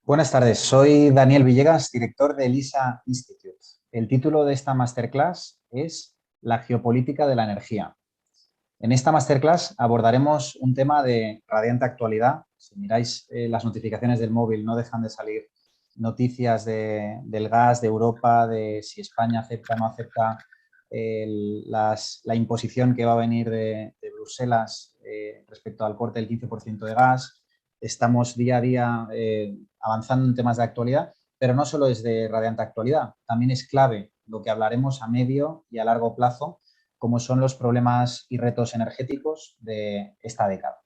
Buenas tardes, soy Daniel Villegas, director del ISA Institute. El título de esta masterclass es La geopolítica de la energía. En esta masterclass abordaremos un tema de radiante actualidad. Si miráis las notificaciones del móvil, no dejan de salir noticias del gas de Europa, de si España acepta o no acepta la imposición que va a venir de Bruselas respecto al corte del 15% de gas. Estamos día a día avanzando en temas de actualidad, pero no solo es de radiante actualidad, también es clave lo que hablaremos a medio y a largo plazo, como son los problemas y retos energéticos de esta década.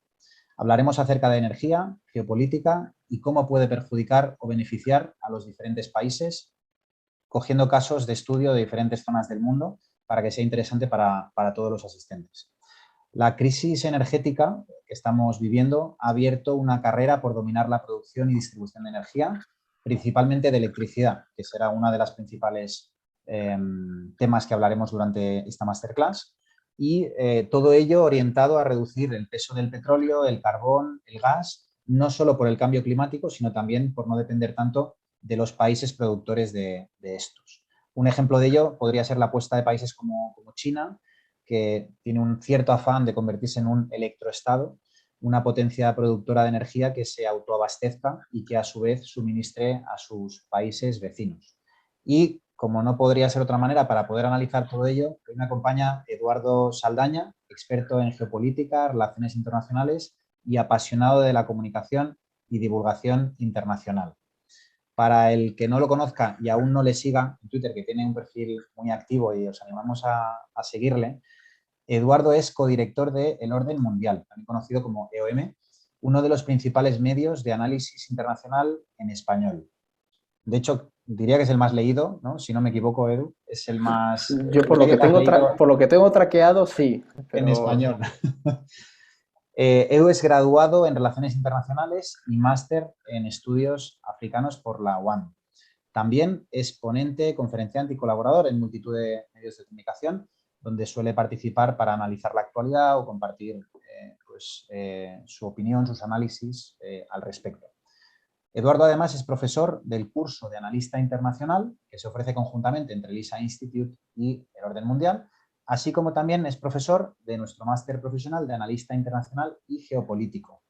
Hablaremos acerca de energía, geopolítica y cómo puede perjudicar o beneficiar a los diferentes países, cogiendo casos de estudio de diferentes zonas del mundo para que sea interesante para todos los asistentes. La crisis energética que estamos viviendo ha abierto una carrera por dominar la producción y distribución de energía, principalmente de electricidad, que será una de las principales temas que hablaremos durante esta masterclass. Y todo ello orientado a reducir el peso del petróleo, el carbón, el gas, no solo por el cambio climático, sino también por no depender tanto de los países productores de estos. Un ejemplo de ello podría ser la apuesta de países como China, que tiene un cierto afán de convertirse en un electroestado, una potencia productora de energía que se autoabastezca y que a su vez suministre a sus países vecinos. Y como no podría ser otra manera, para poder analizar todo ello, hoy me acompaña Eduardo Saldaña, experto en geopolítica, relaciones internacionales y apasionado de la comunicación y divulgación internacional. Para el que no lo conozca y aún no le siga en Twitter, que tiene un perfil muy activo y os animamos a seguirle, Eduardo es codirector de El Orden Mundial, también conocido como EOM, uno de los principales medios de análisis internacional en español. De hecho, diría que es el más leído, ¿no? Si no me equivoco, Edu, es el más, Yo el medio más leído por lo que tengo traqueado, sí, en pero español. Edu es graduado en Relaciones Internacionales y máster en Estudios Africanos por la UAM. También es ponente, conferenciante y colaborador en multitud de medios de comunicación, donde suele participar para analizar la actualidad o compartir su opinión, sus análisis al respecto. Eduardo además es profesor del curso de analista internacional que se ofrece conjuntamente entre el ISA Institute y el Orden Mundial, así como también es profesor de nuestro máster profesional de analista internacional y geopolítico,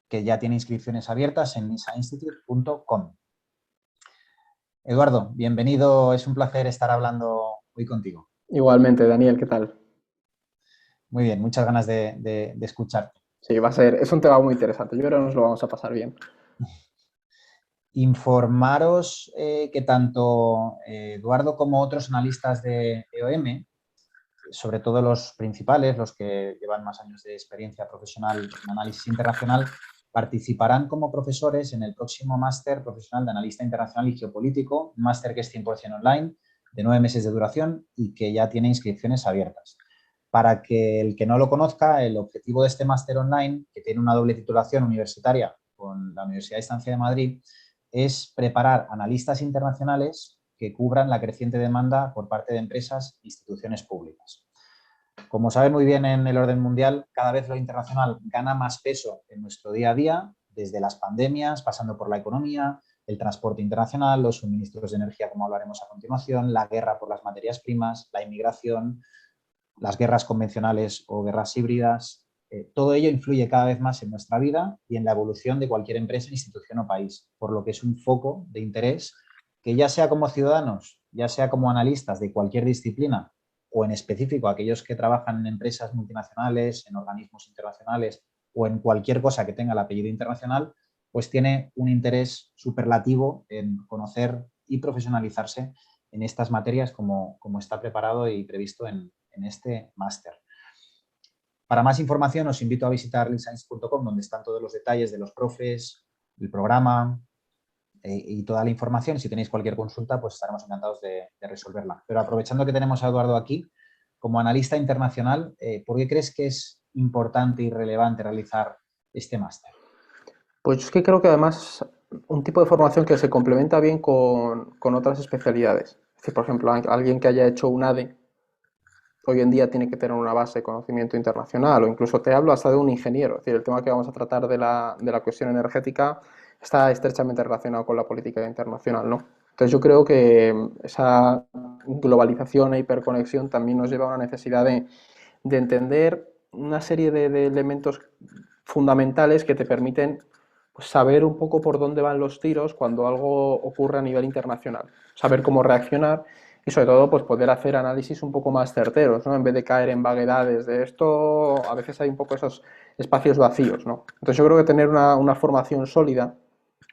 que ya tiene inscripciones abiertas en isainstitute.com. Eduardo, bienvenido, es un placer estar hablando hoy contigo. igualmente, Daniel, ¿qué tal? Muy bien, muchas ganas de escucharte. Sí, es un tema muy interesante, yo creo que nos lo vamos a pasar bien. Informaros que tanto Eduardo como otros analistas de EOM, sobre todo los principales, los que llevan más años de experiencia profesional en análisis internacional, participarán como profesores en el próximo máster profesional de analista internacional y geopolítico, un máster que es 100% online, de 9 meses de duración y que ya tiene inscripciones abiertas. Para que el que no lo conozca, el objetivo de este máster online, que tiene una doble titulación universitaria con la Universidad de Estancia de Madrid, es preparar analistas internacionales que cubran la creciente demanda por parte de empresas e instituciones públicas. Como saben muy bien en el orden mundial, cada vez lo internacional gana más peso en nuestro día a día, desde las pandemias, pasando por la economía, el transporte internacional, los suministros de energía, como hablaremos a continuación, la guerra por las materias primas, la inmigración, las guerras convencionales o guerras híbridas. Todo ello influye cada vez más en nuestra vida y en la evolución de cualquier empresa, institución o país, por lo que es un foco de interés que ya sea como ciudadanos, ya sea como analistas de cualquier disciplina o en específico aquellos que trabajan en empresas multinacionales, en organismos internacionales o en cualquier cosa que tenga el apellido internacional, pues tiene un interés superlativo en conocer y profesionalizarse en estas materias como está preparado y previsto en este máster. Para más información os invito a visitar linscience.com, donde están todos los detalles de los profes, el programa y toda la información. Si tenéis cualquier consulta, pues estaremos encantados de resolverla. Pero aprovechando que tenemos a Eduardo aquí, como analista internacional, ¿por qué crees que es importante y relevante realizar este máster? Pues es que creo que además un tipo de formación que se complementa bien con otras especialidades. Es decir, por ejemplo, alguien que haya hecho un ADE hoy en día tiene que tener una base de conocimiento internacional, o incluso te hablo hasta de un ingeniero. Es decir, el tema que vamos a tratar de la cuestión energética está estrechamente relacionado con la política internacional, ¿no? Entonces yo creo que esa globalización e hiperconexión también nos lleva a una necesidad de entender una serie de elementos fundamentales que te permiten pues, saber un poco por dónde van los tiros cuando algo ocurre a nivel internacional, saber cómo reaccionar y sobre todo pues poder hacer análisis un poco más certeros, ¿no? En vez de caer en vaguedades de esto, a veces hay un poco esos espacios vacíos, ¿no? Entonces yo creo que tener una formación sólida,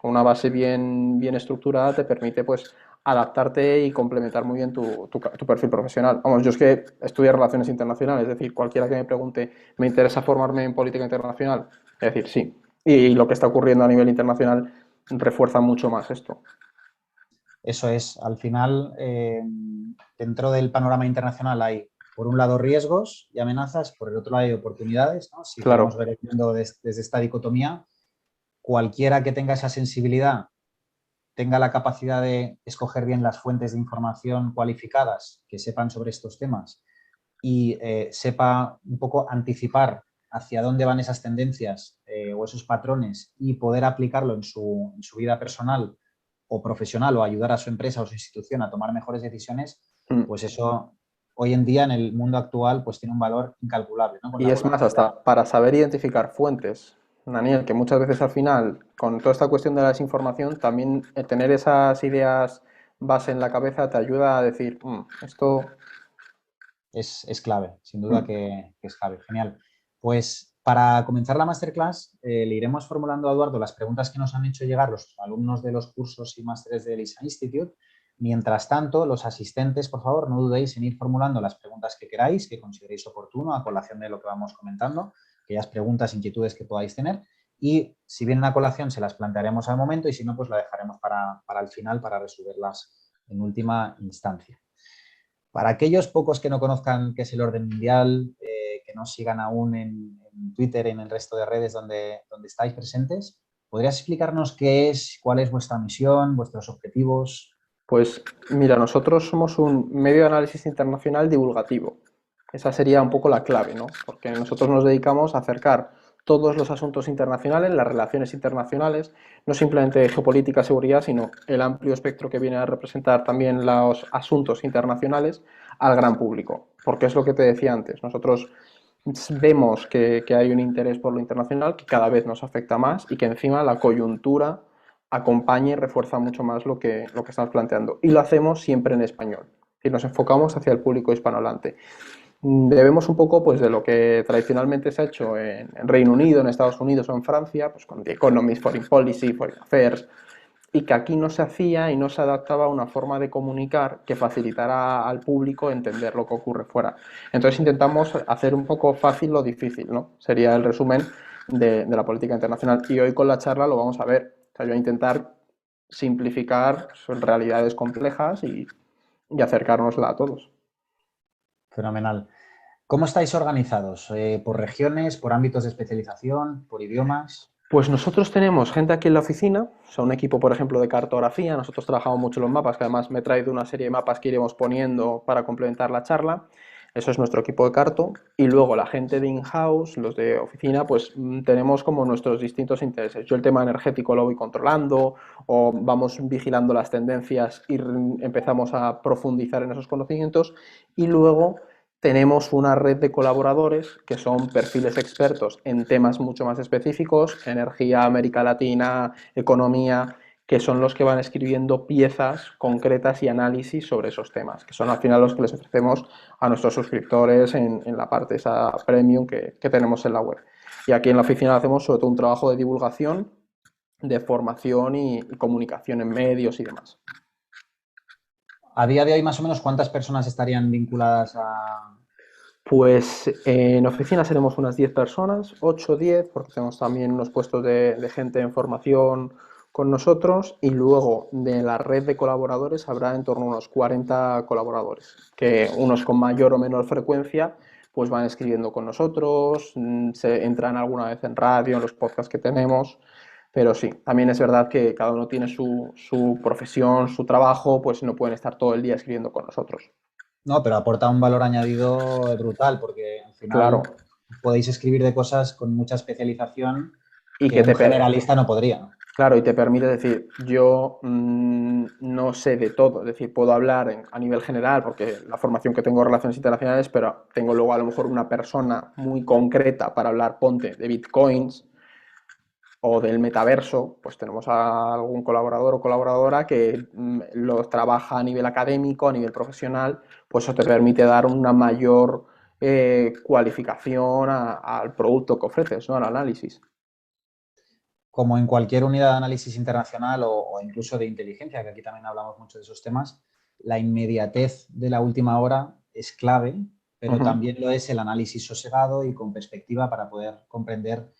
una base bien estructurada te permite pues adaptarte y complementar muy bien tu perfil profesional. Vamos, yo es que estudio relaciones internacionales, es decir, cualquiera que me pregunte, ¿me interesa formarme en política internacional? Es decir, sí. Y lo que está ocurriendo a nivel internacional refuerza mucho más esto. Eso es, al final, dentro del panorama internacional hay, por un lado, riesgos y amenazas, por el otro lado hay oportunidades, ¿no? Si Claro. queremos ver el mundo desde esta dicotomía, cualquiera que tenga esa sensibilidad, tenga la capacidad de escoger bien las fuentes de información cualificadas que sepan sobre estos temas y sepa un poco anticipar hacia dónde van esas tendencias o esos patrones y poder aplicarlo en su vida personal o profesional o ayudar a su empresa o su institución a tomar mejores decisiones, pues eso hoy en día en el mundo actual pues tiene un valor incalculable, ¿no? Con Y la es más, volatilidad. hasta para saber identificar fuentes, Daniel, que muchas veces al final, con toda esta cuestión de la desinformación, también el tener esas ideas base en la cabeza te ayuda a decir, esto. Es clave, sin duda que es clave. Genial. Pues para comenzar la masterclass, le iremos formulando a Eduardo las preguntas que nos han hecho llegar los alumnos de los cursos y másteres de ELISA Institute. Mientras tanto, los asistentes, por favor, no dudéis en ir formulando las preguntas que queráis, que consideréis oportuno a colación de lo que vamos comentando, aquellas preguntas, inquietudes que podáis tener. Y si vienen a colación, se las plantearemos al momento y si no, pues la dejaremos para el final, para resolverlas en última instancia. Para aquellos pocos que no conozcan qué es el orden mundial, que no sigan aún en Twitter, en el resto de redes donde estáis presentes, ¿podrías explicarnos qué es, cuál es vuestra misión, vuestros objetivos? Pues mira, nosotros somos un medio de análisis internacional divulgativo. Esa sería un poco la clave, ¿no? Porque nosotros nos dedicamos a acercar todos los asuntos internacionales, las relaciones internacionales, no simplemente geopolítica, seguridad, sino el amplio espectro que viene a representar también los asuntos internacionales al gran público. Porque es lo que te decía antes, nosotros vemos que hay un interés por lo internacional que cada vez nos afecta más y que encima la coyuntura acompaña y refuerza mucho más lo que estamos planteando. Y lo hacemos siempre en español. Y nos enfocamos hacia el público hispanohablante. Debemos un poco pues, de lo que tradicionalmente se ha hecho en Reino Unido, en Estados Unidos o en Francia, pues con The Economist, Foreign Policy, Foreign Affairs, y que aquí no se hacía y no se adaptaba a una forma de comunicar que facilitara al público entender lo que ocurre fuera. Entonces intentamos hacer un poco fácil lo difícil, ¿no? Sería el resumen de la política internacional. Y hoy con la charla lo vamos a ver. O sea, yo voy a intentar simplificar realidades complejas y acercárnosla a todos. Fenomenal. ¿Cómo estáis organizados? ¿Por regiones, por ámbitos de especialización, por idiomas? Pues nosotros tenemos gente aquí en la oficina, o sea, un equipo, por ejemplo, de cartografía. Nosotros trabajamos mucho los mapas, que además me he traído una serie de mapas que iremos poniendo para complementar la charla. Eso es nuestro equipo de carto. Y luego la gente de in-house, los de oficina, pues tenemos como nuestros distintos intereses. Yo el tema energético lo voy controlando o vamos vigilando las tendencias y empezamos a profundizar en esos conocimientos. Y luego tenemos una red de colaboradores que son perfiles expertos en temas mucho más específicos, energía, América Latina, economía, que son los que van escribiendo piezas concretas y análisis sobre esos temas, que son al final los que les ofrecemos a nuestros suscriptores en la parte esa premium que tenemos en la web. Y aquí en la oficina hacemos sobre todo un trabajo de divulgación, de formación y comunicación en medios y demás. A día de hoy, más o menos, ¿cuántas personas estarían vinculadas a...? Pues en oficina seremos unas 10 personas, 8 o 10, porque tenemos también unos puestos de gente en formación con nosotros y luego de la red de colaboradores habrá en torno a unos 40 colaboradores, que unos con mayor o menor frecuencia pues van escribiendo con nosotros, se entran alguna vez en radio, en los podcasts que tenemos, pero sí, también es verdad que cada uno tiene su profesión, su trabajo, pues no pueden estar todo el día escribiendo con nosotros. No, pero aporta un valor añadido brutal porque al Claro, final podéis escribir de cosas con mucha especialización y que que un te, generalista no podría, ¿no? Claro, y te permite decir, yo no sé de todo, es decir, puedo hablar a nivel general, porque la formación que tengo en relaciones internacionales, pero tengo luego a lo mejor una persona muy concreta para hablar, ponte, de bitcoins o del metaverso, pues tenemos a algún colaborador o colaboradora que lo trabaja a nivel académico, a nivel profesional, pues eso te permite dar una mayor cualificación al producto que ofreces, ¿no? Al análisis. Como en cualquier unidad de análisis internacional o incluso de inteligencia, que aquí también hablamos mucho de esos temas, la inmediatez de la última hora es clave, pero Ujú. también lo es el análisis sosegado y con perspectiva para poder comprender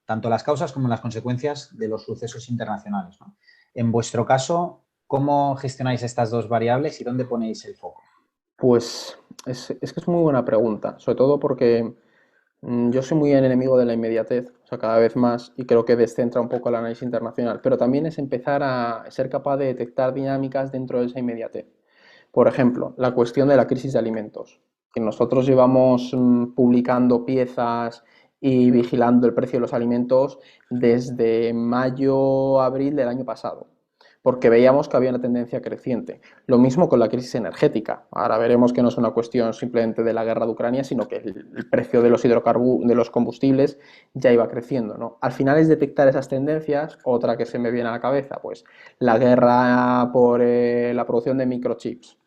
tanto las causas como las consecuencias de los sucesos internacionales, ¿no? En vuestro caso, ¿cómo gestionáis estas dos variables y dónde ponéis el foco? Pues es que es muy buena pregunta, sobre todo porque yo soy muy enemigo de la inmediatez, o sea, cada vez más, y creo que descentra un poco el análisis internacional, pero también es empezar a ser capaz de detectar dinámicas dentro de esa inmediatez. Por ejemplo, la cuestión de la crisis de alimentos, que nosotros llevamos publicando piezas y vigilando el precio de los alimentos desde mayo, abril del año pasado, porque veíamos que había una tendencia creciente. Lo mismo con la crisis energética. Ahora veremos que no es una cuestión simplemente de la guerra de Ucrania, sino que el precio de los de los combustibles ya iba creciendo, ¿no? Al final es detectar esas tendencias. Otra que se me viene a la cabeza, pues la guerra por la producción de microchips.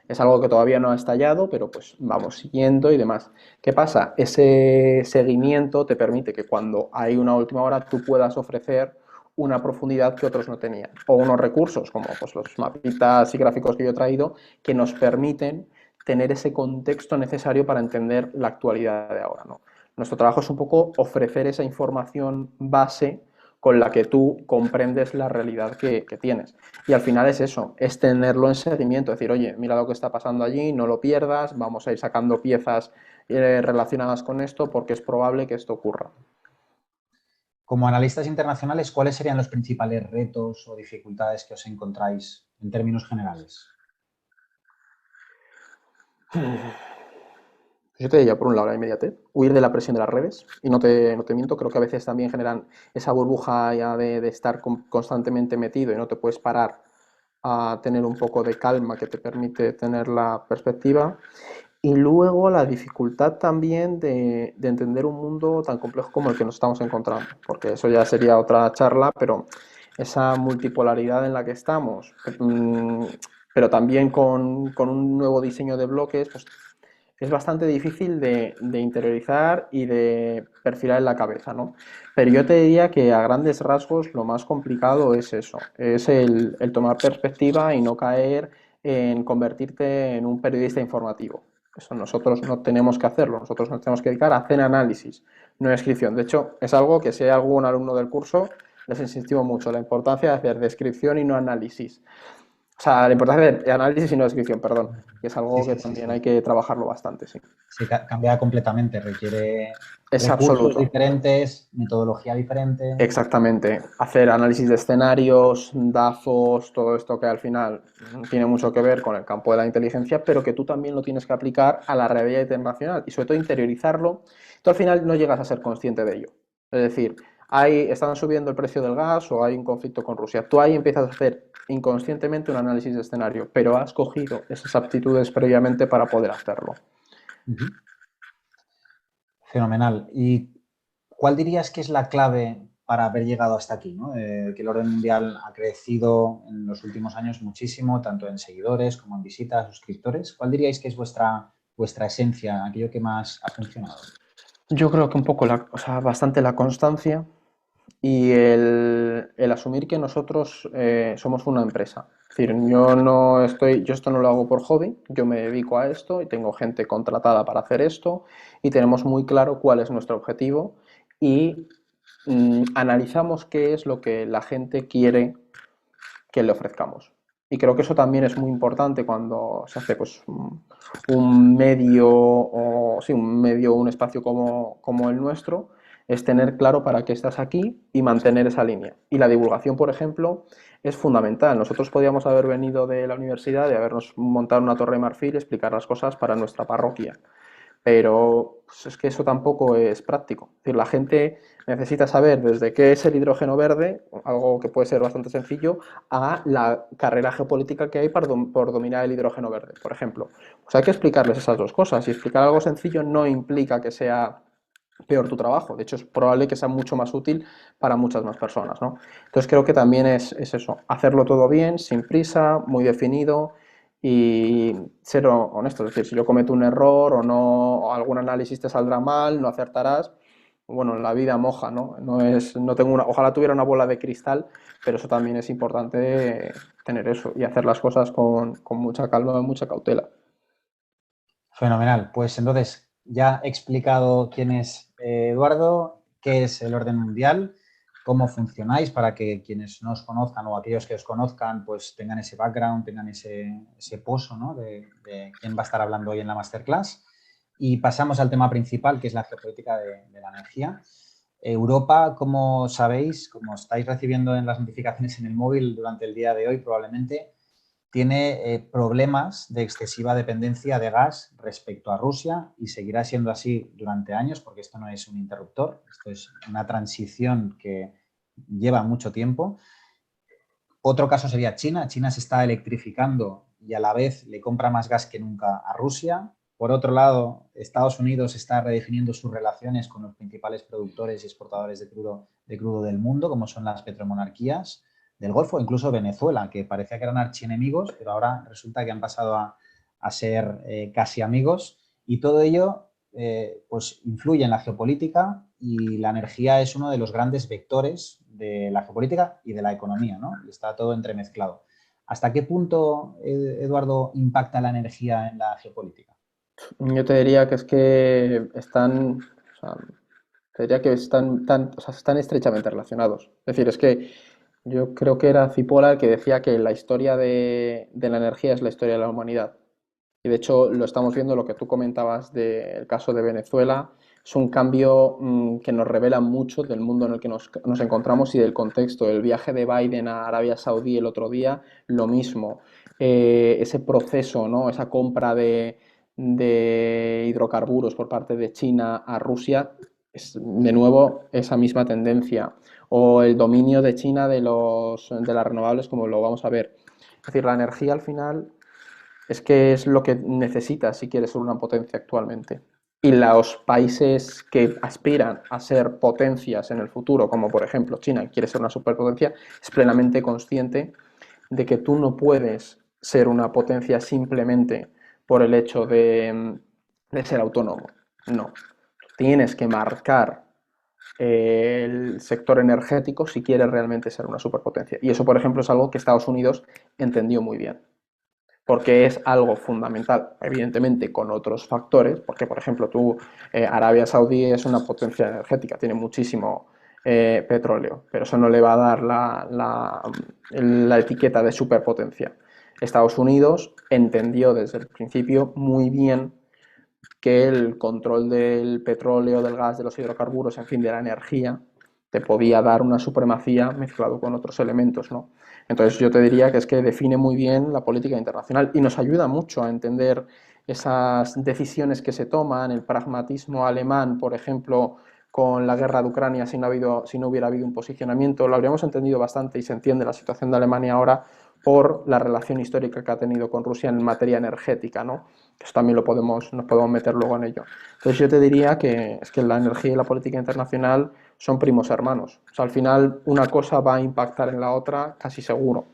Es algo que todavía no ha estallado, pero pues vamos siguiendo y demás. ¿Qué pasa? Ese seguimiento te permite que cuando hay una última hora tú puedas ofrecer una profundidad que otros no tenían. O unos recursos, como pues, los mapitas y gráficos que yo he traído, que nos permiten tener ese contexto necesario para entender la actualidad de ahora, ¿no? Nuestro trabajo es un poco ofrecer esa información base con la que tú comprendes la realidad que tienes. Y al final es eso, es tenerlo en seguimiento, decir, oye, mira lo que está pasando allí, no lo pierdas, vamos a ir sacando piezas relacionadas con esto porque es probable que esto ocurra. Como analistas internacionales, ¿cuáles serían los principales retos o dificultades que os encontráis en términos generales? Yo te diría, por un lado, la inmediatez, huir de la presión de las redes, y no te miento, creo que a veces también generan esa burbuja ya de estar constantemente metido y no te puedes parar a tener un poco de calma que te permite tener la perspectiva. Y luego la dificultad también de entender un mundo tan complejo como el que nos estamos encontrando, porque eso ya sería otra charla, pero esa multipolaridad en la que estamos, pero también con un nuevo diseño de bloques, pues es bastante difícil de interiorizar y de perfilar en la cabeza, ¿no? Pero yo te diría que a grandes rasgos lo más complicado es eso, es el tomar perspectiva y no caer en convertirte en un periodista informativo. Eso nosotros no tenemos que hacerlo, nosotros nos tenemos que dedicar a hacer análisis, no descripción. De hecho, es algo que si hay algún alumno del curso, les insistimos mucho, la importancia de hacer descripción y no análisis. O sea, la importancia de análisis y no descripción, perdón, que es Sí, algo que sí, sí, también sí. hay que trabajarlo bastante, sí. Sí, cambia completamente, requiere Es recursos absoluto. diferentes, metodología diferente. Exactamente. Hacer análisis de escenarios, DAFOs, todo esto que al final tiene mucho que ver con el campo de la inteligencia, pero que tú también lo tienes que aplicar a la realidad internacional y sobre todo interiorizarlo. Tú al final no llegas a ser consciente de ello. Es decir, están subiendo el precio del gas o hay un conflicto con Rusia. Tú ahí empiezas a hacer inconscientemente un análisis de escenario, pero has cogido esas aptitudes previamente para poder hacerlo. Ujú. Fenomenal. ¿Y cuál dirías que es la clave para haber llegado hasta aquí, ¿no? Que el orden mundial ha crecido en los últimos años muchísimo, tanto en seguidores como en visitas, suscriptores. ¿Cuál diríais que es vuestra esencia, aquello que más ha funcionado? Yo creo que un poco, o sea, bastante la constancia y el asumir que nosotros somos una empresa. Es decir, yo esto no lo hago por hobby, yo me dedico a esto y tengo gente contratada para hacer esto y tenemos muy claro cuál es nuestro objetivo y analizamos qué es lo que la gente quiere que le ofrezcamos. Y creo que eso también es muy importante cuando se hace pues, un medio o sí, un medio, un espacio como el nuestro, es tener claro para qué estás aquí y mantener esa línea. Y la divulgación, por ejemplo, es fundamental. Nosotros podíamos haber venido de la universidad y habernos montado una torre de marfil y explicar las cosas para nuestra parroquia. pero pues, es que eso tampoco es práctico. Es decir, la gente necesita saber desde qué es el hidrógeno verde, algo que puede ser bastante sencillo, a la carrera geopolítica que hay por dominar el hidrógeno verde, por ejemplo. Pues hay que explicarles esas dos cosas, y explicar algo sencillo no implica que sea peor tu trabajo. De hecho, es probable que sea mucho más útil para muchas más personas, ¿no? Entonces creo que también es eso, hacerlo todo bien, sin prisa, muy definido y ser honesto. Es decir, si yo cometo un error o no, o algún análisis te saldrá mal, no acertarás, bueno, la vida moja, ¿no? No tengo ojalá tuviera una bola de cristal, pero eso también es importante tener eso y hacer las cosas con mucha calma, mucha cautela. Fenomenal. Pues entonces ya he explicado quién es Eduardo, qué es el orden mundial, cómo funcionáis para que quienes no os conozcan o aquellos que os conozcan pues tengan ese background, tengan ese pozo, ¿no? de quién va a estar hablando hoy en la masterclass. Y pasamos al tema principal, que es la geopolítica de la energía. Europa, como sabéis, como estáis recibiendo en las notificaciones en el móvil durante el día de hoy probablemente, tiene problemas de excesiva dependencia de gas respecto a Rusia y seguirá siendo así durante años porque esto no es un interruptor, esto es una transición que lleva mucho tiempo. Otro caso sería China. China se está electrificando y a la vez le compra más gas que nunca a Rusia. Por otro lado, Estados Unidos está redefiniendo sus relaciones con los principales productores y exportadores de crudo del mundo, como son las petromonarquías del Golfo, incluso Venezuela, que parecía que eran archienemigos, pero ahora resulta que han pasado a ser casi amigos. Y todo ello pues influye en la geopolítica y la energía es uno de los grandes vectores de la geopolítica y de la economía, ¿no? Está todo entremezclado. ¿Hasta qué punto, Eduardo, impacta la energía en la geopolítica? Yo te diría que es que están, o sea, te diría que o sea, están estrechamente relacionados. Es decir, es que yo creo que era Cipolla el que decía que la historia de la energía es la historia de la humanidad. Y de hecho lo estamos viendo, lo que tú comentabas del caso de Venezuela, es un cambio que nos revela mucho del mundo en el que nos encontramos y del contexto. El viaje de Biden a Arabia Saudí el otro día, lo mismo. Ese proceso, ¿no? Esa compra de hidrocarburos por parte de China a Rusia, es de nuevo esa misma tendencia. O el dominio de China de las renovables, como lo vamos a ver. Es decir, la energía al final es que es lo que necesitas si quieres ser una potencia actualmente. Y los países que aspiran a ser potencias en el futuro, como por ejemplo China, quiere ser una superpotencia, es plenamente consciente de que tú no puedes ser una potencia simplemente por el hecho de ser autónomo. No. Tienes que marcar el sector energético si quieres realmente ser una superpotencia. Y eso, por ejemplo, es algo que Estados Unidos entendió muy bien porque es algo fundamental, evidentemente con otros factores, porque por ejemplo Arabia Saudí es una potencia energética, tiene muchísimo petróleo, pero eso no le va a dar la etiqueta de superpotencia. Estados Unidos entendió desde el principio muy bien que el control del petróleo, del gas, de los hidrocarburos, en fin, de la energía, te podía dar una supremacía mezclado con otros elementos, ¿no? Entonces yo te diría que es que define muy bien la política internacional y nos ayuda mucho a entender esas decisiones que se toman, el pragmatismo alemán, por ejemplo, con la guerra de Ucrania, si no hubiera habido un posicionamiento, lo habríamos entendido bastante y se entiende la situación de Alemania ahora por la relación histórica que ha tenido con Rusia en materia energética, ¿no? Eso también nos podemos meter luego en ello. Entonces yo te diría que es que la energía y la política internacional son primos hermanos. O sea, al final una cosa va a impactar en la otra casi seguro.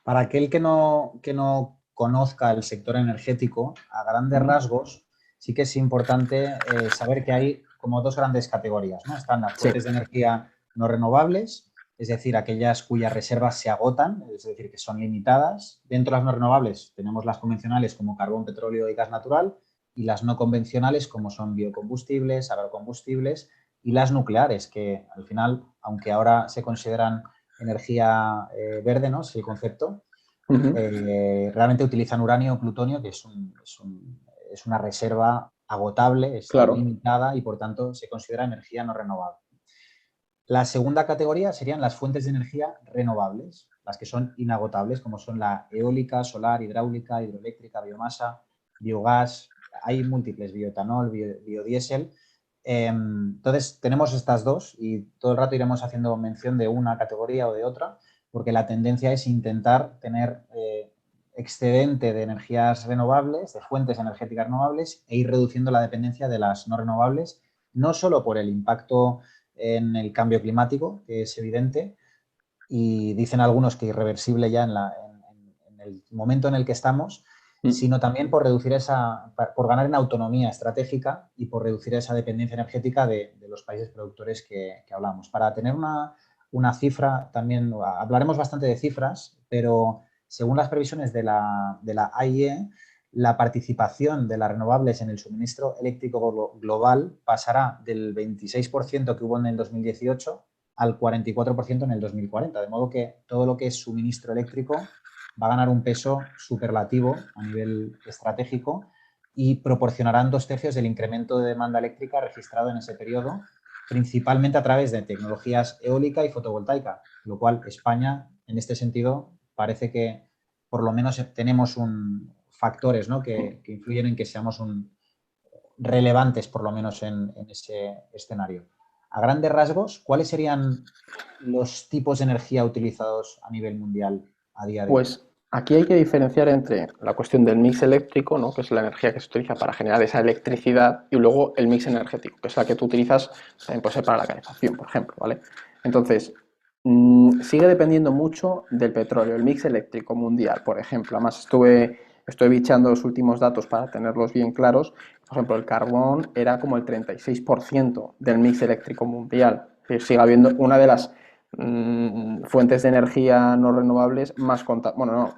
Para aquel que no conozca el sector energético, a grandes Ujú. rasgos, sí que es importante saber que hay como dos grandes categorías, ¿no? Están las Sí, fuentes de energía no renovables, es decir, aquellas cuyas reservas se agotan, es decir, que son limitadas. Dentro de las no renovables tenemos las convencionales como carbón, petróleo y gas natural y las no convencionales como son biocombustibles, agrocombustibles y las nucleares, que al final, aunque ahora se consideran energía verde, ¿no? Es el concepto. ujú, Realmente utilizan uranio o plutonio, que es una reserva agotable, es claro. limitada y por tanto se considera energía no renovable. La segunda categoría serían las fuentes de energía renovables, las que son inagotables, como son la eólica, solar, hidráulica, hidroeléctrica, biomasa, biogás, hay múltiples, bioetanol, biodiesel. Entonces, tenemos estas dos y todo el rato iremos haciendo mención de una categoría o de otra, porque la tendencia es intentar tener excedente de energías renovables, de fuentes energéticas renovables, e ir reduciendo la dependencia de las no renovables, no solo por el impacto en el cambio climático, que es evidente, y dicen algunos que irreversible ya en el momento en el que estamos, sino también por reducir por ganar en autonomía estratégica y por reducir esa dependencia energética de los países productores que hablamos. Para tener una cifra, también hablaremos bastante de cifras, pero según las previsiones de la AIE, la participación de las renovables en el suministro eléctrico global pasará del 26% que hubo en el 2018 al 44% en el 2040, de modo que todo lo que es suministro eléctrico va a ganar un peso superlativo a nivel estratégico y proporcionarán 2/3 del incremento de demanda eléctrica registrado en ese periodo, principalmente a través de tecnologías eólica y fotovoltaica, lo cual España, en este sentido, parece que por lo menos tenemos factores, ¿no?, que influyen en que seamos relevantes, por lo menos en ese escenario. A grandes rasgos, ¿cuáles serían los tipos de energía utilizados a nivel mundial a día de hoy? Pues aquí hay que diferenciar entre la cuestión del mix eléctrico, ¿no?, que es la energía que se utiliza para generar esa electricidad, y luego el mix energético, que es la que tú utilizas también puede ser para la calefacción, por ejemplo, ¿vale? Entonces, sigue dependiendo mucho del petróleo, el mix eléctrico mundial, por ejemplo. Además, estoy bicheando los últimos datos para tenerlos bien claros. Por ejemplo, el carbón era como el 36% del mix eléctrico mundial. Es decir, sigue habiendo una de las fuentes de energía no renovables más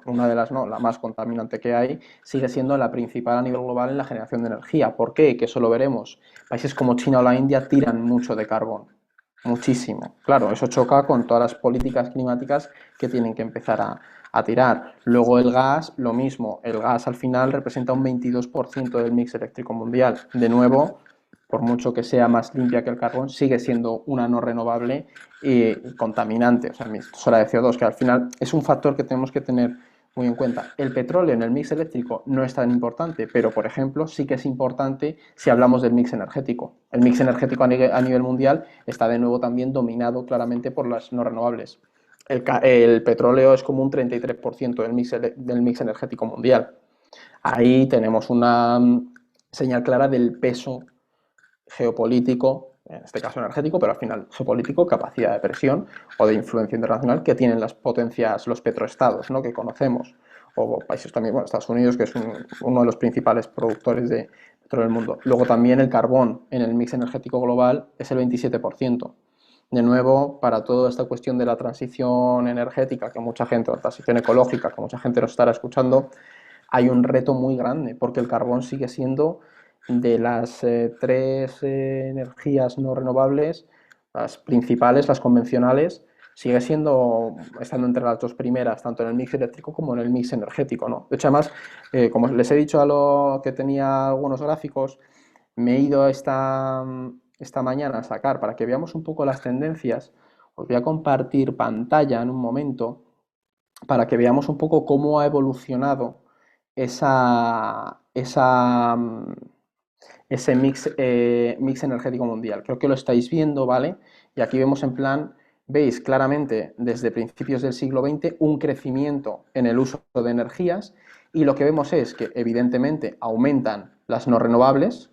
una de las no, la más contaminante que hay, sigue siendo la principal a nivel global en la generación de energía. ¿Por qué? Que eso lo veremos. Países como China o la India tiran mucho de carbón, muchísimo. Claro, eso choca con todas las políticas climáticas que tienen que empezar a tirar. Luego el gas, lo mismo. El gas al final representa un 22% del mix eléctrico mundial. De nuevo, por mucho que sea más limpia que el carbón, sigue siendo una no renovable y contaminante, o sea, emisora de CO2, que al final es un factor que tenemos que tener muy en cuenta. El petróleo en el mix eléctrico no es tan importante, pero por ejemplo sí que es importante si hablamos del mix energético. El mix energético a nivel mundial está de nuevo también dominado claramente por las no renovables. El petróleo es como un 33% del mix energético mundial. Ahí tenemos una señal clara del peso geopolítico, en este caso energético, pero al final geopolítico, capacidad de presión o de influencia internacional que tienen las potencias, los petroestados, ¿no?, que conocemos, o países también, bueno, Estados Unidos, que es uno de los principales productores de petróleo del mundo. Luego también el carbón en el mix energético global es el 27%. De nuevo, para toda esta cuestión de la transición energética, que mucha gente, la transición ecológica, que mucha gente nos estará escuchando, hay un reto muy grande, porque el carbón sigue siendo de las tres energías no renovables, las principales, las convencionales, sigue estando entre las dos primeras, tanto en el mix eléctrico como en el mix energético, ¿no? De hecho, además, como les he dicho a lo que tenía algunos gráficos, me he ido esta mañana a sacar para que veamos un poco las tendencias. Os voy a compartir pantalla en un momento para que veamos un poco cómo ha evolucionado ese mix energético mundial. Creo que lo estáis viendo, ¿vale? Y aquí vemos en plan, veis claramente desde principios del siglo XX un crecimiento en el uso de energías, y lo que vemos es que evidentemente aumentan las no renovables,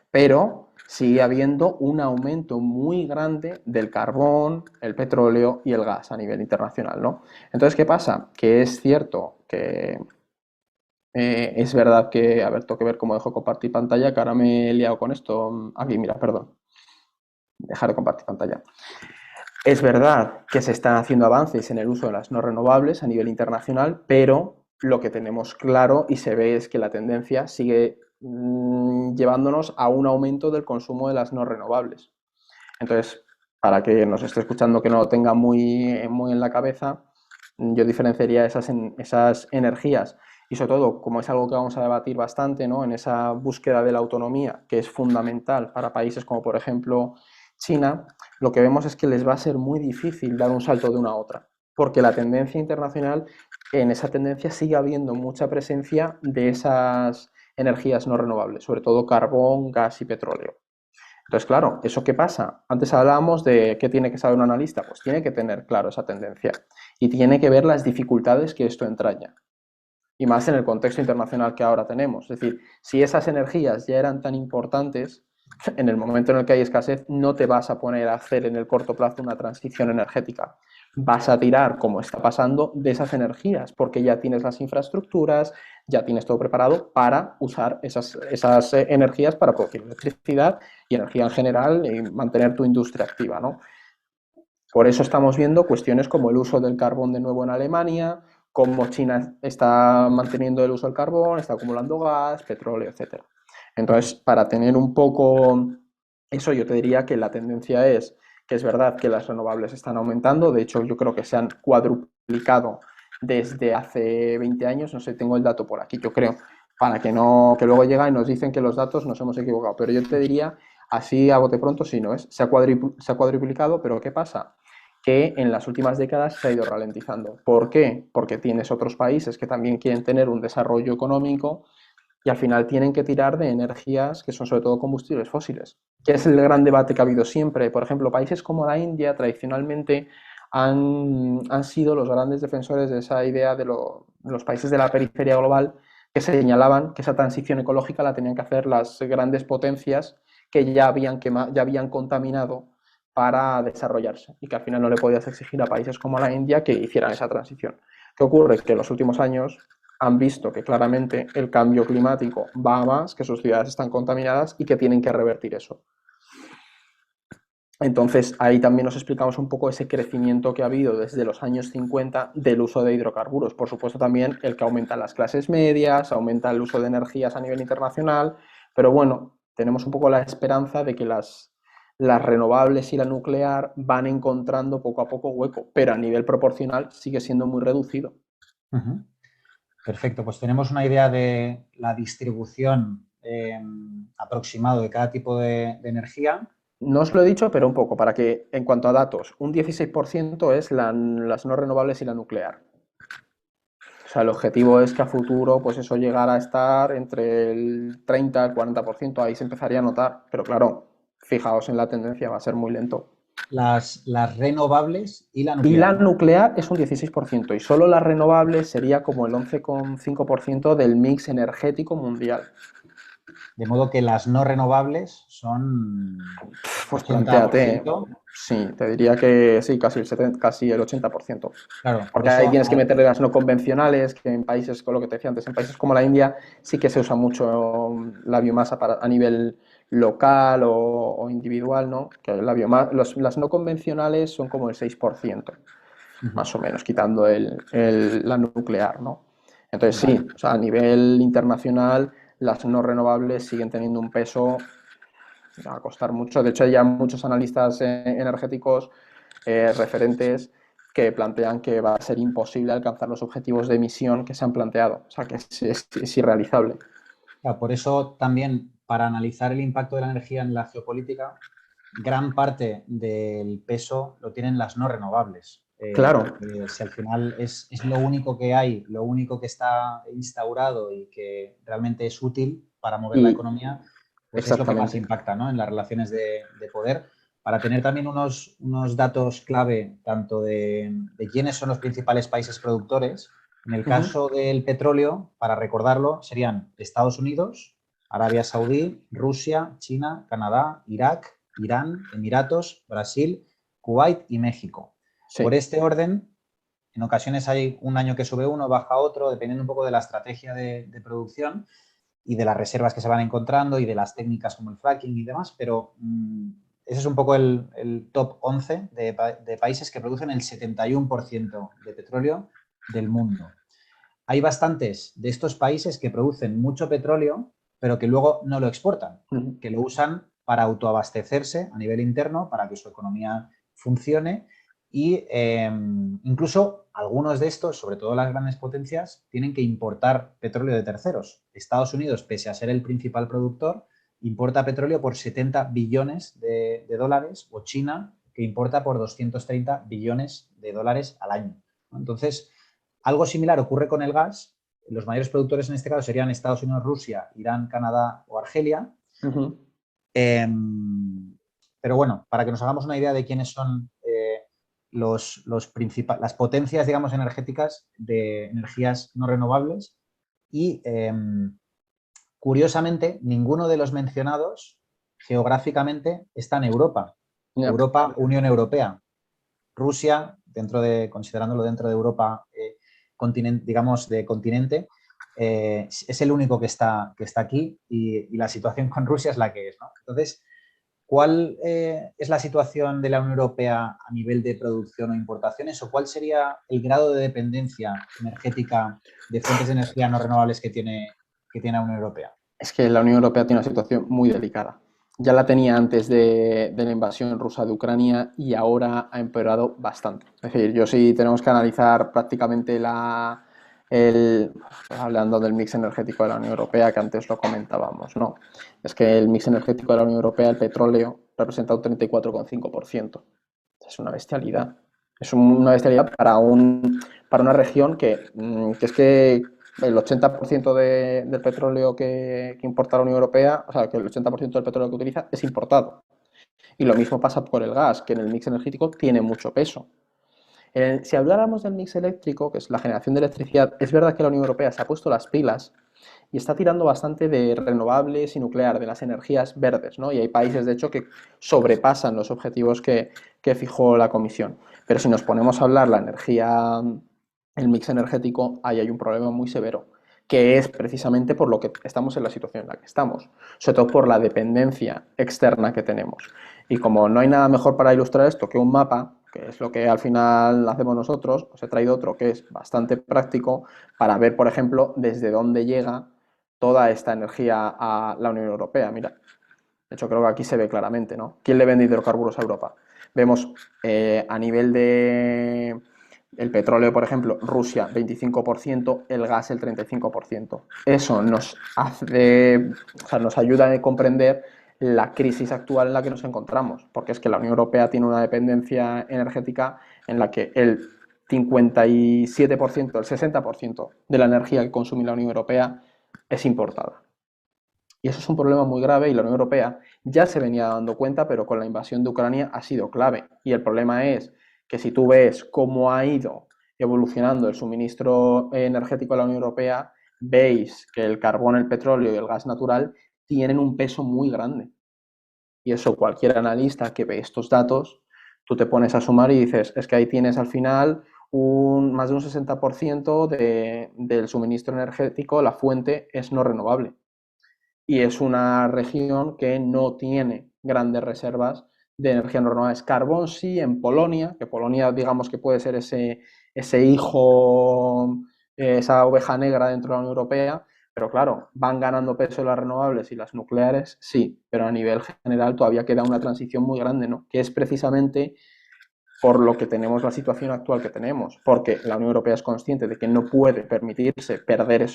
pero sigue habiendo un aumento muy grande del carbón, el petróleo y el gas a nivel internacional, ¿no? Entonces, ¿qué pasa? Que es cierto que es verdad que, a ver, tengo que ver cómo dejo compartir pantalla, que ahora me he liado con esto. Aquí, mira, perdón. Dejar de compartir pantalla. Es verdad que se están haciendo avances en el uso de las no renovables a nivel internacional, pero lo que tenemos claro y se ve es que la tendencia sigue llevándonos a un aumento del consumo de las no renovables. Entonces, para que nos esté escuchando que no lo tenga muy, muy en la cabeza, yo diferenciaría esas energías, y sobre todo, como es algo que vamos a debatir bastante, ¿no?, en esa búsqueda de la autonomía, que es fundamental para países como por ejemplo China, lo que vemos es que les va a ser muy difícil dar un salto de una a otra, porque la tendencia internacional, en esa tendencia sigue habiendo mucha presencia de esas energías no renovables, sobre todo carbón, gas y petróleo. Entonces, claro, ¿eso qué pasa? Antes hablábamos de qué tiene que saber un analista, pues tiene que tener claro esa tendencia y tiene que ver las dificultades que esto entraña. Y más en el contexto internacional que ahora tenemos. Es decir, si esas energías ya eran tan importantes, en el momento en el que hay escasez, no te vas a poner a hacer en el corto plazo una transición energética. Vas a tirar, como está pasando, de esas energías, porque ya tienes las infraestructuras, ya tienes todo preparado para usar esas energías para producir electricidad y energía en general y mantener tu industria activa, ¿no? Por eso estamos viendo cuestiones como el uso del carbón de nuevo en Alemania, cómo China está manteniendo el uso del carbón, está acumulando gas, petróleo, etc. Entonces, para tener un poco eso, yo te diría que la tendencia es que es verdad que las renovables están aumentando, de hecho yo creo que se han cuadruplicado desde hace 20 años, no sé, tengo el dato por aquí, yo creo, para que no, que luego llega y nos dicen que los datos nos hemos equivocado, pero yo te diría, así a bote pronto, sí, ¿no es? Se ha cuadruplicado, pero ¿qué pasa? Que en las últimas décadas se ha ido ralentizando. ¿Por qué? Porque tienes otros países que también quieren tener un desarrollo económico y al final tienen que tirar de energías que son sobre todo combustibles fósiles, que es el gran debate que ha habido siempre. Por ejemplo, países como la India tradicionalmente han sido los grandes defensores de esa idea de los países de la periferia global que señalaban que esa transición ecológica la tenían que hacer las grandes potencias que ya habían contaminado para desarrollarse y que al final no le podías exigir a países como la India que hicieran esa transición. ¿Qué ocurre? Que en los últimos años han visto que claramente el cambio climático va a más, que sus ciudades están contaminadas y que tienen que revertir eso. Entonces, ahí también nos explicamos un poco ese crecimiento que ha habido desde los años 50 del uso de hidrocarburos. Por supuesto, también el que aumentan las clases medias, aumenta el uso de energías a nivel internacional, pero bueno, tenemos un poco la esperanza de que las renovables y la nuclear van encontrando poco a poco hueco, pero a nivel proporcional sigue siendo muy reducido. Ujú. Perfecto, pues tenemos una idea de la distribución aproximado de cada tipo de energía. No os lo he dicho, pero un poco, para que en cuanto a datos, un 16% es las no renovables y la nuclear. O sea, el objetivo es que a futuro, pues eso llegara a estar entre el 30 y el 40%, ahí se empezaría a notar, pero claro, fijaos en la tendencia, va a ser muy lento. Las renovables y la Y nuclear, la ¿no? nuclear es un 16% y solo las renovables sería como el 11,5% del mix energético mundial. De modo que las no renovables son Pues plantéate, 80%. sí, te diría que sí, casi el 80%. Claro, por Porque ahí eso tienes que meterle las no convencionales, que en países, con lo que te decía antes, en países como la India sí que se usa mucho la biomasa a nivel local o individual, ¿no? Que la biomasa, las no convencionales son como el 6%, más o menos, quitando la nuclear, ¿no? Entonces vale. sí, o sea, a nivel internacional las no renovables siguen teniendo un peso a costar mucho. De hecho, hay ya muchos analistas energéticos referentes que plantean que va a ser imposible alcanzar los objetivos de emisión que se han planteado. O sea, que es irrealizable. Claro, por eso también, para analizar el impacto de la energía en la geopolítica, gran parte del peso lo tienen las no renovables. Claro, Porque si al final es lo único que hay, lo único que está instaurado y que realmente es útil para mover la y economía, pues es lo que más exactamente. impacta, ¿no? En las relaciones de poder. Para tener también unos datos clave, tanto de quiénes son los principales países productores. En el Uh -huh. caso del petróleo, para recordarlo, serían Estados Unidos, Arabia Saudí, Rusia, China, Canadá, Irak, Irán, Emiratos, Brasil, Kuwait y México. Por Sí. este orden, en ocasiones hay un año que sube uno, baja otro, dependiendo un poco de la estrategia de producción y de las reservas que se van encontrando y de las técnicas como el fracking y demás, pero ese es un poco el top 11 de países que producen el 71% de petróleo del mundo. Hay bastantes de estos países que producen mucho petróleo, pero que luego no lo exportan, Uh -huh. que lo usan para autoabastecerse a nivel interno, para que su economía funcione y incluso algunos de estos, sobre todo las grandes potencias, tienen que importar petróleo de terceros. Estados Unidos, pese a ser el principal productor, importa petróleo por 70 billones de dólares, o China, que importa por 230 billones de dólares al año. Entonces, algo similar ocurre con el gas, Los mayores productores en este caso serían Estados Unidos, Rusia, Irán, Canadá o Argelia. Eh, pero bueno, para que nos hagamos una idea de quiénes son las potencias, digamos, energéticas de energías no renovables. Y curiosamente, ninguno de los mencionados geográficamente está en Europa. Europa, Unión Europea. Rusia, considerándolo dentro de Europa, digamos, de continente, es el único que está aquí y la situación con Rusia es la que es, ¿no? Entonces, ¿cuál es la situación de la Unión Europea a nivel de producción o importaciones? ¿O cuál sería el grado de dependencia energética de fuentes de energía no renovables que tiene la Unión Europea? Es que la Unión Europea tiene una situación muy delicada. Ya la tenía antes de la invasión rusa de Ucrania y ahora ha empeorado bastante. Es decir, yo sí tenemos que analizar prácticamente hablando del mix energético de la Unión Europea, que antes lo comentábamos, ¿no? Es que el mix energético de la Unión Europea, el petróleo, representa un 34,5%. Es una bestialidad. Es una bestialidad para una región que es que el 80% del petróleo que importa la Unión Europea, o sea, que el 80% del petróleo que utiliza es importado. Y lo mismo pasa por el gas, que en el mix energético tiene mucho peso. Si habláramos del mix eléctrico, que es la generación de electricidad, es verdad que la Unión Europea se ha puesto las pilas y está tirando bastante de renovables y nuclear, de las energías verdes, ¿no? Y hay países, de hecho, que sobrepasan los objetivos que fijó la Comisión. Pero si nos ponemos a hablar la energía, el mix energético, ahí hay un problema muy severo, que es precisamente por lo que estamos en la situación en la que estamos, sobre todo por la dependencia externa que tenemos. Y como no hay nada mejor para ilustrar esto que un mapa, que es lo que al final hacemos nosotros, os he traído otro que es bastante práctico para ver, por ejemplo, desde dónde llega toda esta energía a la Unión Europea. Mira, de hecho creo que aquí se ve claramente, ¿no? ¿Quién le vende hidrocarburos a Europa? Vemos a nivel de el petróleo, por ejemplo, Rusia 25%, el gas el 35%. Eso nos ayuda a comprender la crisis actual en la que nos encontramos, porque es que la Unión Europea tiene una dependencia energética en la que el 57%, el 60% de la energía que consume la Unión Europea es importada. Y eso es un problema muy grave y la Unión Europea ya se venía dando cuenta, pero con la invasión de Ucrania ha sido clave. Y el problema es que si tú ves cómo ha ido evolucionando el suministro energético de la Unión Europea, veis que el carbón, el petróleo y el gas natural tienen un peso muy grande. Y eso cualquier analista que ve estos datos, tú te pones a sumar y dices, es que ahí tienes al final más de un 60% del suministro energético, la fuente es no renovable. Y es una región que no tiene grandes reservas de energía no renovable. Carbón sí en Polonia, que Polonia digamos que puede ser ese hijo, esa oveja negra dentro de la Unión Europea, pero claro, van ganando peso las renovables y las nucleares, sí, pero a nivel general todavía queda una transición muy grande, ¿no? Que es precisamente por lo que tenemos la situación actual que tenemos, porque la Unión Europea es consciente de que no puede permitirse perder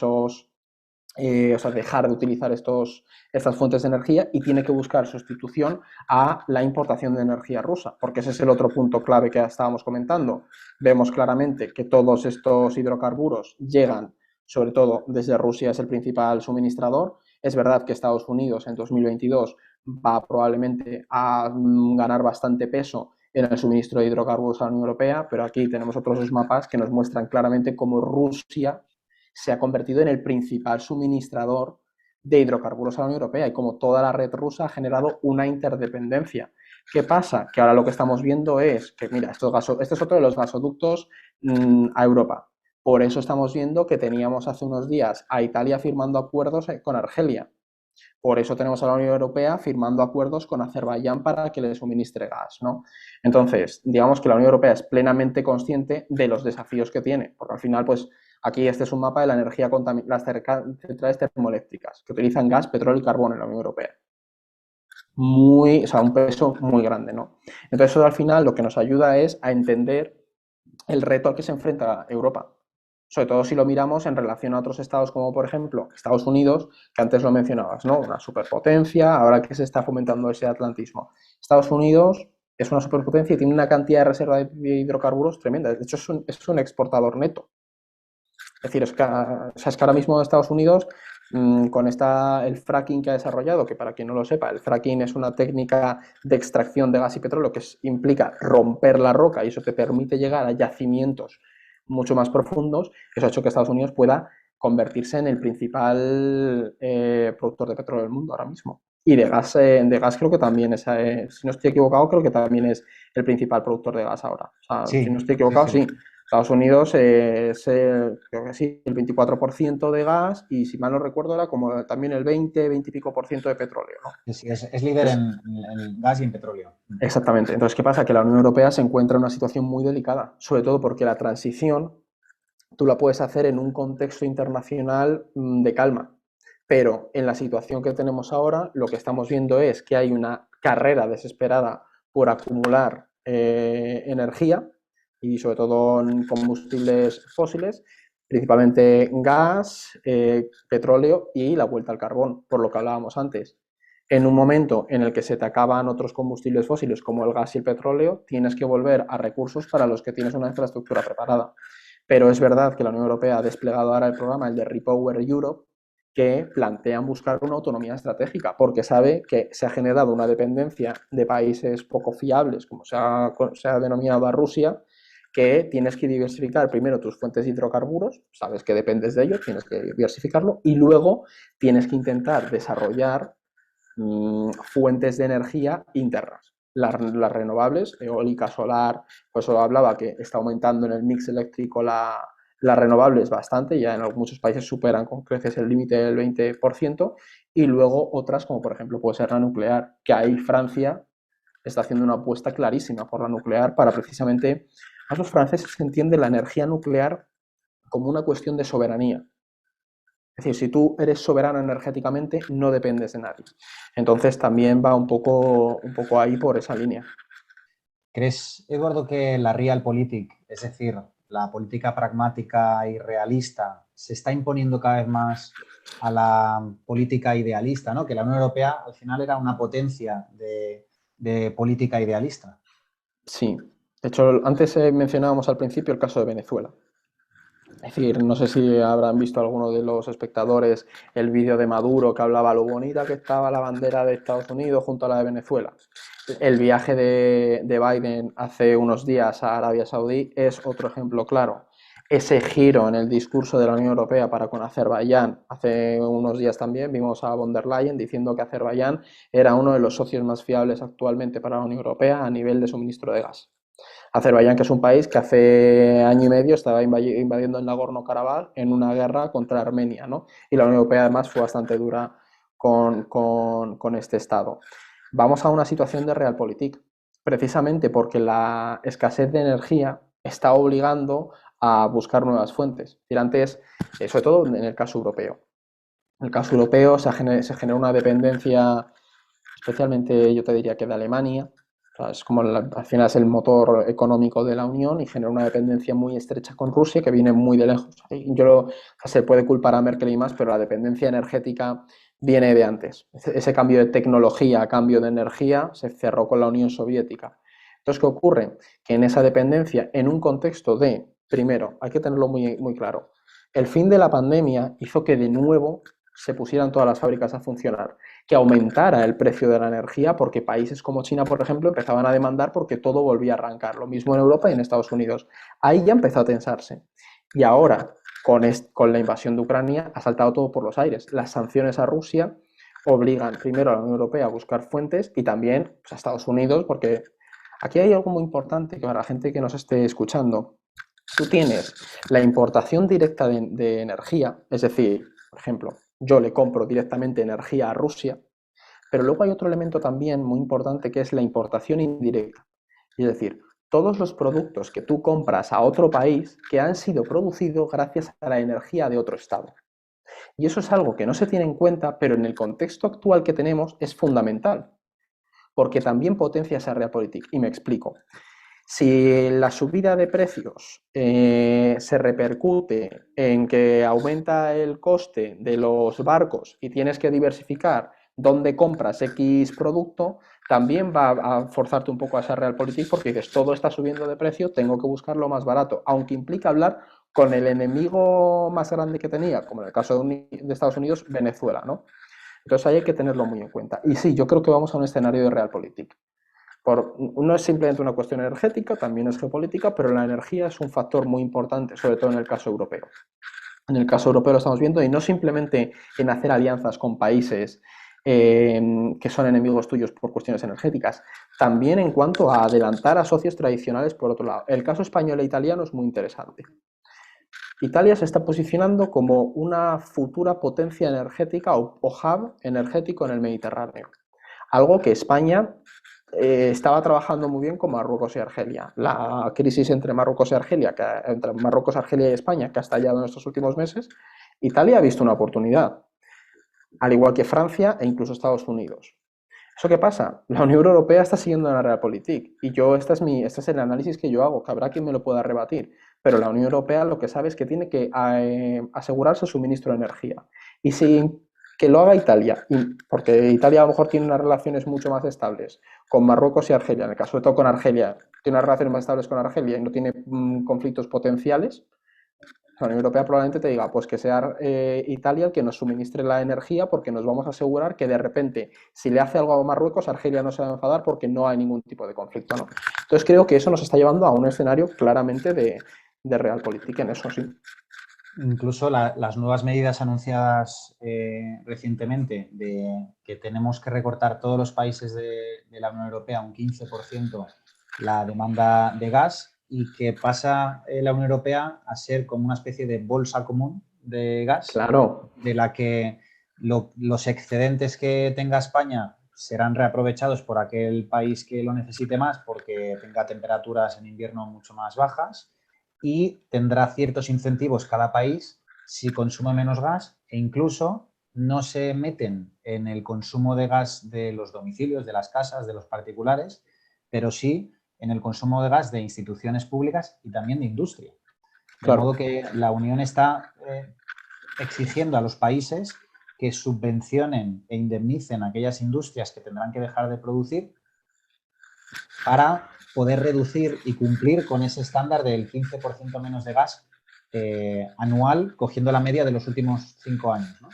dejar de utilizar estas fuentes de energía y tiene que buscar sustitución a la importación de energía rusa, porque ese es el otro punto clave que estábamos comentando. Vemos claramente que todos estos hidrocarburos llegan, sobre todo desde Rusia, es el principal suministrador. Es verdad que Estados Unidos en 2022 va probablemente a ganar bastante peso en el suministro de hidrocarburos a la Unión Europea, pero aquí tenemos otros dos mapas que nos muestran claramente cómo Rusia se ha convertido en el principal suministrador de hidrocarburos a la Unión Europea y como toda la red rusa ha generado una interdependencia. ¿Qué pasa? Que ahora lo que estamos viendo es que, mira, este es otro de los gasoductos a Europa. Por eso estamos viendo que teníamos hace unos días a Italia firmando acuerdos con Argelia. Por eso tenemos a la Unión Europea firmando acuerdos con Azerbaiyán para que le suministre gas, ¿no? Entonces, digamos que la Unión Europea es plenamente consciente de los desafíos que tiene, porque al final, pues, aquí este es un mapa de la energía las centrales termoeléctricas, que utilizan gas, petróleo y carbón en la Unión Europea. Un peso muy grande, ¿no? Entonces, eso al final lo que nos ayuda es a entender el reto al que se enfrenta Europa. Sobre todo si lo miramos en relación a otros estados como por ejemplo Estados Unidos, que antes lo mencionabas, ¿no? Una superpotencia, ahora que se está fomentando ese atlantismo. Estados Unidos es una superpotencia y tiene una cantidad de reserva de hidrocarburos tremenda. De hecho, es un exportador neto. decir, es que ahora mismo Estados Unidos, con el fracking que ha desarrollado, que para quien no lo sepa, el fracking es una técnica de extracción de gas y petróleo que implica romper la roca y eso te permite llegar a yacimientos mucho más profundos. Eso ha hecho que Estados Unidos pueda convertirse en el principal productor de petróleo del mundo ahora mismo. Y de gas creo que también es, si no estoy equivocado, creo que también es el principal productor de gas ahora. O sea, si no Sí, estoy sí, equivocado, sí. sí. Estados Unidos es, creo que sí, el 24% de gas y si mal no recuerdo era como también el 20 y pico por ciento de petróleo, ¿no? Sí, sí, es líder Entonces, en gas y en petróleo. exactamente. Entonces, ¿qué pasa? Que la Unión Europea se encuentra en una situación muy delicada, sobre todo porque la transición tú la puedes hacer en un contexto internacional de calma. Pero en la situación que tenemos ahora, lo que estamos viendo es que hay una carrera desesperada por acumular energía y sobre todo en combustibles fósiles, principalmente gas, petróleo y la vuelta al carbón, por lo que hablábamos antes. En un momento en el que se te acaban otros combustibles fósiles como el gas y el petróleo, tienes que volver a recursos para los que tienes una infraestructura preparada. Pero es verdad que la Unión Europea ha desplegado ahora el programa, el de Repower Europe, que plantean buscar una autonomía estratégica, porque sabe que se ha generado una dependencia de países poco fiables, como se ha denominado a Rusia, que tienes que diversificar primero tus fuentes de hidrocarburos, sabes que dependes de ello, tienes que diversificarlo, y luego tienes que intentar desarrollar fuentes de energía internas. Las renovables, eólica, solar, pues eso hablaba que está aumentando en el mix eléctrico las renovables bastante, ya en muchos países superan con creces el límite del 20%, y luego otras como por ejemplo puede ser la nuclear, que ahí Francia está haciendo una apuesta clarísima por la nuclear para precisamente, a los franceses entienden la energía nuclear como una cuestión de soberanía. Es decir, si tú eres soberano energéticamente, no dependes de nadie. Entonces también va un poco ahí por esa línea. ¿Crees, Eduardo, que la realpolitik, es decir, la política pragmática y realista, se está imponiendo cada vez más a la política idealista, ¿no? Que la Unión Europea al final era una potencia de política idealista. Sí. De hecho, antes mencionábamos al principio el caso de Venezuela. Es decir, no sé si habrán visto algunos de los espectadores el vídeo de Maduro que hablaba lo bonita que estaba la bandera de Estados Unidos junto a la de Venezuela. El viaje de Biden hace unos días a Arabia Saudí es otro ejemplo claro. Ese giro en el discurso de la Unión Europea para con Azerbaiyán, hace unos días también vimos a von der Leyen diciendo que Azerbaiyán era uno de los socios más fiables actualmente para la Unión Europea a nivel de suministro de gas. Azerbaiyán, que es un país que hace año y medio estaba invadiendo el Nagorno-Karabaj en una guerra contra Armenia, ¿no? Y la Unión Europea además fue bastante dura con este Estado. Vamos a una situación de realpolitik, precisamente porque la escasez de energía está obligando a buscar nuevas fuentes. Y antes, sobre todo en el caso europeo. En el caso europeo se genera una dependencia, especialmente yo te diría que de Alemania. O sea, es como al final es el motor económico de la Unión y genera una dependencia muy estrecha con Rusia que viene muy de lejos. O sea, se puede culpar a Merkel y más, pero la dependencia energética viene de antes. Ese cambio de tecnología, cambio de energía, se cerró con la Unión Soviética. Entonces, ¿qué ocurre? Que en esa dependencia, en un contexto de, primero, hay que tenerlo muy, muy claro, el fin de la pandemia hizo que de nuevo se pusieran todas las fábricas a funcionar, que aumentara el precio de la energía porque países como China, por ejemplo, empezaban a demandar porque todo volvía a arrancar. Lo mismo en Europa y en Estados Unidos. Ahí ya empezó a tensarse. Y ahora, con la invasión de Ucrania, ha saltado todo por los aires. Las sanciones a Rusia obligan primero a la Unión Europea a buscar fuentes y también pues, a Estados Unidos, porque aquí hay algo muy importante que para la gente que nos esté escuchando, tú tienes la importación directa de energía, es decir, por ejemplo, yo le compro directamente energía a Rusia, pero luego hay otro elemento también muy importante que es la importación indirecta. Es decir, todos los productos que tú compras a otro país que han sido producidos gracias a la energía de otro estado. Y eso es algo que no se tiene en cuenta, pero en el contexto actual que tenemos es fundamental, porque también potencia esa realpolitik. Y me explico. Si la subida de precios se repercute en que aumenta el coste de los barcos y tienes que diversificar dónde compras X producto, también va a forzarte un poco a esa realpolitik porque dices, todo está subiendo de precio, tengo que buscarlo más barato, aunque implica hablar con el enemigo más grande que tenía, como en el caso de Estados Unidos, Venezuela, ¿no? Entonces ahí hay que tenerlo muy en cuenta. Y sí, yo creo que vamos a un escenario de realpolitik. No es simplemente una cuestión energética, también es geopolítica, pero la energía es un factor muy importante, sobre todo en el caso europeo. En el caso europeo lo estamos viendo, y no simplemente en hacer alianzas con países que son enemigos tuyos por cuestiones energéticas, también en cuanto a adelantar a socios tradicionales por otro lado. El caso español e italiano es muy interesante. Italia se está posicionando como una futura potencia energética o hub energético en el Mediterráneo. Algo que España estaba trabajando muy bien con Marruecos y Argelia. La crisis entre Marruecos y Argelia, entre Marruecos, Argelia y España, que ha estallado en estos últimos meses, Italia ha visto una oportunidad, al igual que Francia e incluso Estados Unidos. ¿Eso qué pasa? La Unión Europea está siguiendo la Realpolitik y este es el análisis que yo hago, que habrá quien me lo pueda rebatir, pero la Unión Europea lo que sabe es que tiene que asegurarse el suministro de energía. Y si que lo haga Italia, porque Italia a lo mejor tiene unas relaciones mucho más estables con Marruecos y Argelia, en el caso de todo con Argelia, tiene unas relaciones más estables con Argelia y no tiene conflictos potenciales. La Unión Europea probablemente te diga, pues que sea Italia el que nos suministre la energía, porque nos vamos a asegurar que de repente, si le hace algo a Marruecos, Argelia no se va a enfadar porque no hay ningún tipo de conflicto, ¿no? Entonces creo que eso nos está llevando a un escenario claramente de realpolitik en eso, sí. Incluso las nuevas medidas anunciadas recientemente de que tenemos que recortar todos los países de la Unión Europea un 15% la demanda de gas, y que pasa la Unión Europea a ser como una especie de bolsa común de gas, Claro, de la que los excedentes que tenga España serán reaprovechados por aquel país que lo necesite más porque tenga temperaturas en invierno mucho más bajas, y tendrá ciertos incentivos cada país si consume menos gas, e incluso no se meten en el consumo de gas de los domicilios, de las casas, de los particulares, pero sí en el consumo de gas de instituciones públicas y también de industria. De claro. modo que la Unión está exigiendo a los países que subvencionen e indemnicen a aquellas industrias que tendrán que dejar de producir para poder reducir y cumplir con ese estándar del 15% menos de gas anual, cogiendo la media de los últimos 5 años, ¿no?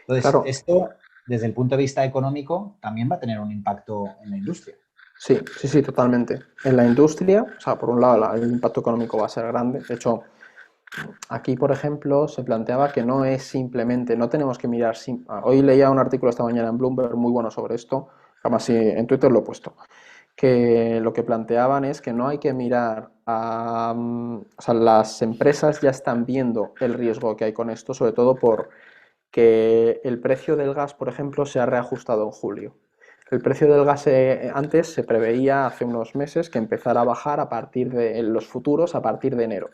Entonces, Claro, esto, desde el punto de vista económico, también va a tener un impacto en la industria. sí, sí, sí, totalmente. En la industria, o sea, por un lado el impacto económico va a ser grande. De hecho, aquí, por ejemplo, se planteaba que no es simplemente, no tenemos que mirar. Hoy leía un artículo esta mañana en Bloomberg muy bueno sobre esto, además sí, en Twitter lo he puesto, que lo que planteaban es que no hay que mirar o sea, las empresas ya están viendo el riesgo que hay con esto, sobre todo porque el precio del gas, por ejemplo, se ha reajustado en julio. El precio del gas antes se preveía hace unos meses que empezara a bajar a partir de los futuros a partir de enero.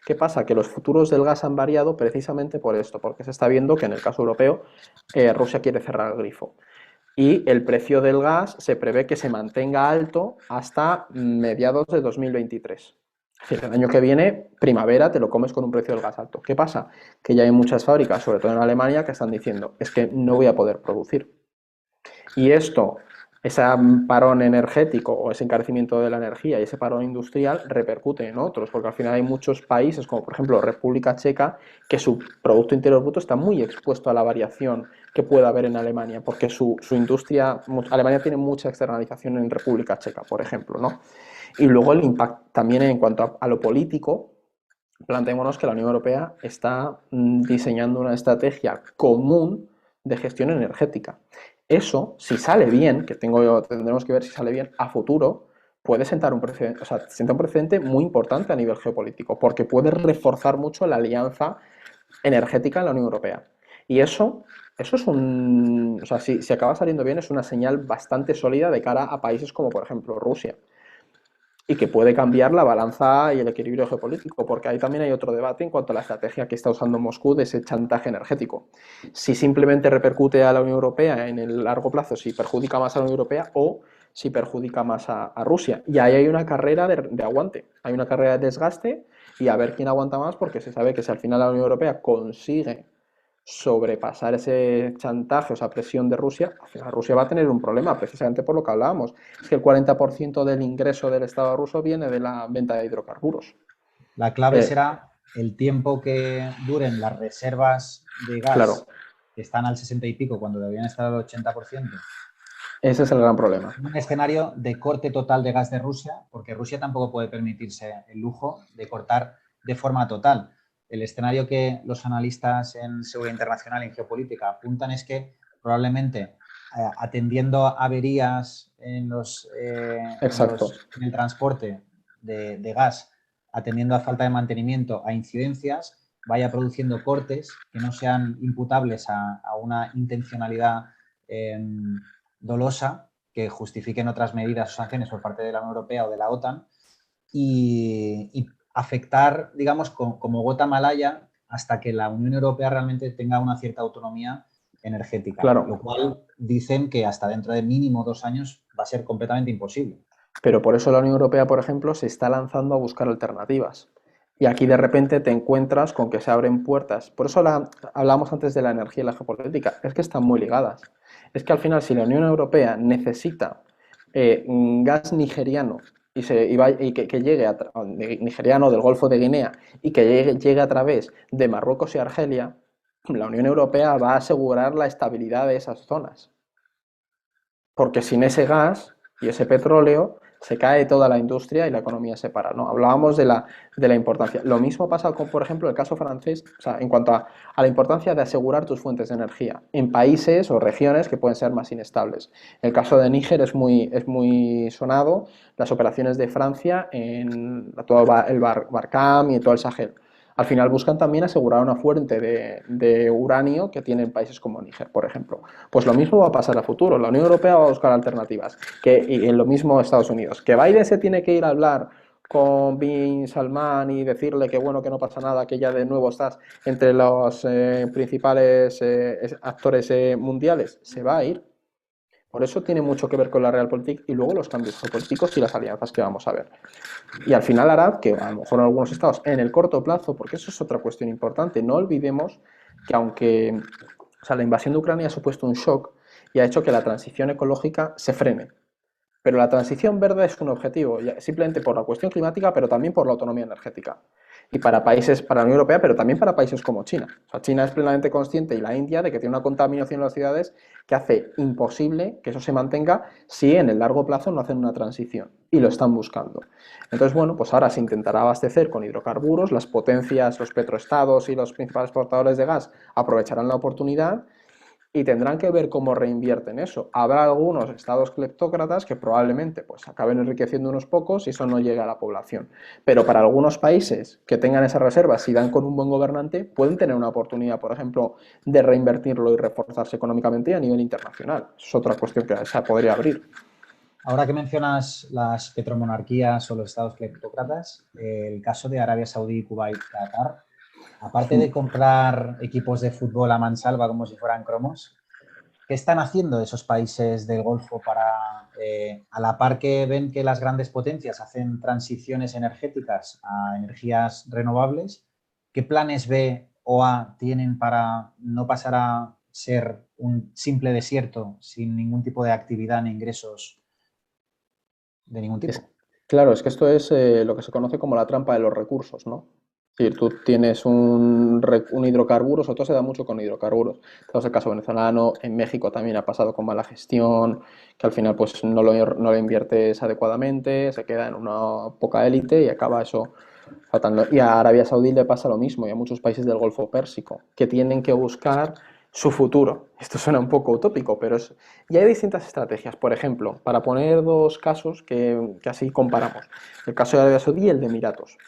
¿Qué pasa? Que los futuros del gas han variado precisamente por esto, porque se está viendo que en el caso europeo Rusia quiere cerrar el grifo. Y el precio del gas se prevé que se mantenga alto hasta mediados de 2023. Es decir, el año que viene, primavera, te lo comes con un precio del gas alto. ¿Qué pasa? Que ya hay muchas fábricas, sobre todo en Alemania, que están diciendo, es que no voy a poder producir. Y esto, ese parón energético o ese encarecimiento de la energía y ese parón industrial repercute en otros, porque al final hay muchos países, como por ejemplo República Checa, que su Producto Interior Bruto está muy expuesto a la variación que pueda haber en Alemania, porque su industria, Alemania tiene mucha externalización en República Checa, por ejemplo, ¿no? Y luego el impacto también en cuanto a lo político, planteémonos que la Unión Europea está diseñando una estrategia común de gestión energética. Eso, si sale bien, tendremos que ver si sale bien a futuro, puede sentar un precedente, o sea, sienta un precedente muy importante a nivel geopolítico, porque puede reforzar mucho la alianza energética en la Unión Europea. Y eso es o sea, si acaba saliendo bien, es una señal bastante sólida de cara a países como, por ejemplo, Rusia, y que puede cambiar la balanza y el equilibrio geopolítico, porque ahí también hay otro debate en cuanto a la estrategia que está usando Moscú de ese chantaje energético. Si simplemente repercute a la Unión Europea en el largo plazo, si perjudica más a la Unión Europea o si perjudica más a Rusia. Y ahí hay una carrera de aguante, hay una carrera de desgaste y a ver quién aguanta más, porque se sabe que si al final la Unión Europea consigue sobrepasar ese chantaje o esa presión de Rusia, al final Rusia va a tener un problema, precisamente por lo que hablábamos. Es que el 40% del ingreso del Estado ruso viene de la venta de hidrocarburos. La clave Eh, será el tiempo que duren las reservas de Claro, gas, que están al 60 y pico cuando deberían estar al 80%, ese es el gran problema. un escenario de corte total de gas de Rusia, porque Rusia tampoco puede permitirse el lujo de cortar de forma total. El escenario que los analistas en seguridad internacional y en geopolítica apuntan es que probablemente atendiendo a averías Exacto. en el transporte de gas, atendiendo a falta de mantenimiento, a incidencias, vaya produciendo cortes que no sean imputables a una intencionalidad dolosa que justifiquen otras medidas o sanciones por parte de la Unión Europea o de la OTAN y afectar, digamos, como gota malaya hasta que la Unión Europea realmente tenga una cierta autonomía energética, Claro, lo cual dicen que hasta dentro de mínimo 2 años va a ser completamente imposible. pero por eso la Unión Europea, por ejemplo, se está lanzando a buscar alternativas. Y aquí de repente te encuentras con que se abren puertas. Por eso hablamos antes de la energía y la geopolítica. Es que están muy ligadas. Es que al final, si la Unión Europea necesita gas nigeriano y que llegue nigeriano del Golfo de Guinea y que llegue a través de Marruecos y Argelia, la Unión Europea va a asegurar la estabilidad de esas zonas. Porque sin ese gas y ese petróleo se cae toda la industria y la economía se para, ¿no? Hablábamos de la importancia. Lo mismo pasa con, por ejemplo, el caso francés, o sea, en cuanto a la importancia de asegurar tus fuentes de energía en países o regiones que pueden ser más inestables. El caso de Níger es muy sonado, las operaciones de Francia en todo el Barcam y en todo el Sahel. Al final buscan también asegurar una fuente de uranio que tienen países como Níger, por ejemplo. Pues lo mismo va a pasar a futuro. La Unión Europea va a buscar alternativas. Y en lo mismo Estados Unidos. Que Biden se tiene que ir a hablar con Bin Salman y decirle que bueno, que no pasa nada, que ya de nuevo estás entre los principales actores mundiales, se va a ir. Por eso tiene mucho que ver con la Realpolitik y luego los cambios geopolíticos y las alianzas que vamos a ver. Y al final hará que a lo mejor algunos estados en el corto plazo, porque eso es otra cuestión importante, no olvidemos que aunque o sea, la invasión de Ucrania ha supuesto un shock y ha hecho que la transición ecológica se frene. Pero la transición verde es un objetivo, simplemente por la cuestión climática, pero también por la autonomía energética. Y para países, para la Unión Europea, pero también para países como China. O sea, China es plenamente consciente y la India de que tiene una contaminación en las ciudades que hace imposible que eso se mantenga si en el largo plazo no hacen una transición. Y lo están buscando. Entonces, bueno, pues ahora se intentará abastecer con hidrocarburos, las potencias, los petroestados y los principales exportadores de gas aprovecharán la oportunidad y tendrán que ver cómo reinvierten eso. Habrá algunos estados cleptócratas que probablemente pues, acaben enriqueciendo unos pocos y eso no llegue a la población. Pero para algunos países que tengan esas reservas, si dan con un buen gobernante, pueden tener una oportunidad, por ejemplo, de reinvertirlo y reforzarse económicamente a nivel internacional. Es otra cuestión que se podría abrir. Ahora que mencionas las petromonarquías o los estados cleptócratas, el caso de Arabia Saudí, Kuwait, Qatar, aparte de comprar equipos de fútbol a mansalva como si fueran cromos, ¿qué están haciendo esos países del Golfo para, a la par que ven que las grandes potencias hacen transiciones energéticas a energías renovables, qué planes B o A tienen para no pasar a ser un simple desierto sin ningún tipo de actividad ni ingresos de ningún Es, tipo? claro, es que esto es lo que se conoce como la trampa de los recursos, ¿no? Es decir, tú tienes un hidrocarburo, sobre todo se da mucho con hidrocarburos. Tenemos el caso venezolano, en México también ha pasado con mala gestión, que al final pues no lo inviertes adecuadamente, se queda en una poca élite y acaba eso faltando. Y a Arabia Saudí le pasa lo mismo y a muchos países del Golfo Pérsico, que tienen que buscar su futuro. Esto suena un poco utópico, pero y hay distintas estrategias. Por ejemplo, para poner dos casos que así comparamos, el caso de Arabia Saudí y el de Emiratos.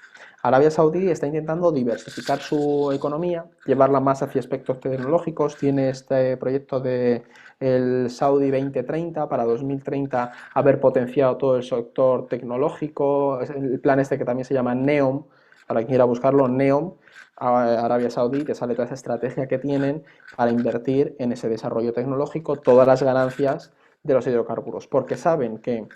Arabia Saudí está intentando diversificar su economía, llevarla más hacia aspectos tecnológicos, tiene este proyecto de el Saudi 2030 para 2030 haber potenciado todo el sector tecnológico, el plan este que también se llama NEOM, para quien quiera buscarlo, NEOM, Arabia Saudí, te sale toda esa estrategia que tienen para invertir en ese desarrollo tecnológico, todas las ganancias de los hidrocarburos, porque saben que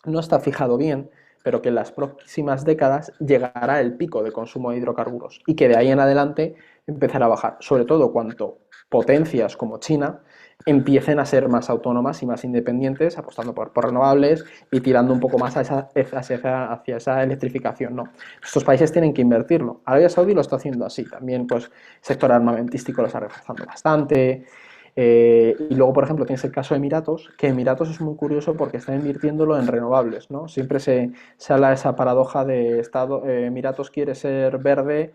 no está fijado bien, pero que en las próximas décadas llegará el pico de consumo de hidrocarburos y que de ahí en adelante empezará a bajar, sobre todo cuando potencias como China empiecen a ser más autónomas y más independientes, apostando por renovables y tirando un poco más hacia esa electrificación, ¿no? Estos países tienen que invertirlo. Arabia Saudí lo está haciendo así. También, pues, el sector armamentístico lo está reforzando bastante. Y luego, por ejemplo, tienes el caso de Emiratos, que Emiratos es muy curioso porque está invirtiéndolo en renovables, ¿no? Siempre se habla de esa paradoja de Emiratos quiere ser verde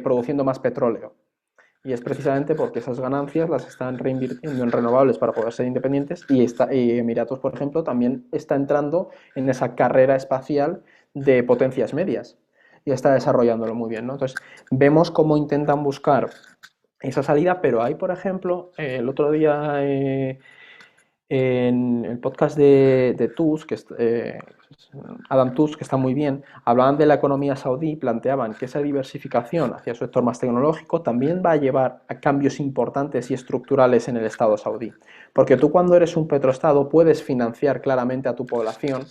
produciendo más petróleo. Y es precisamente porque esas ganancias las están reinvirtiendo en renovables para poder ser independientes y Emiratos, por ejemplo, también está entrando en esa carrera espacial de potencias medias y está desarrollándolo muy bien, ¿no? Entonces, vemos cómo intentan buscar esa salida, pero hay, por ejemplo, el otro día en el podcast de Tusk, Adam Tusk, que está muy bien, hablaban de la economía saudí y planteaban que esa diversificación hacia su sector más tecnológico también va a llevar a cambios importantes y estructurales en el Estado saudí. Porque tú cuando eres un petroestado puedes financiar claramente a tu población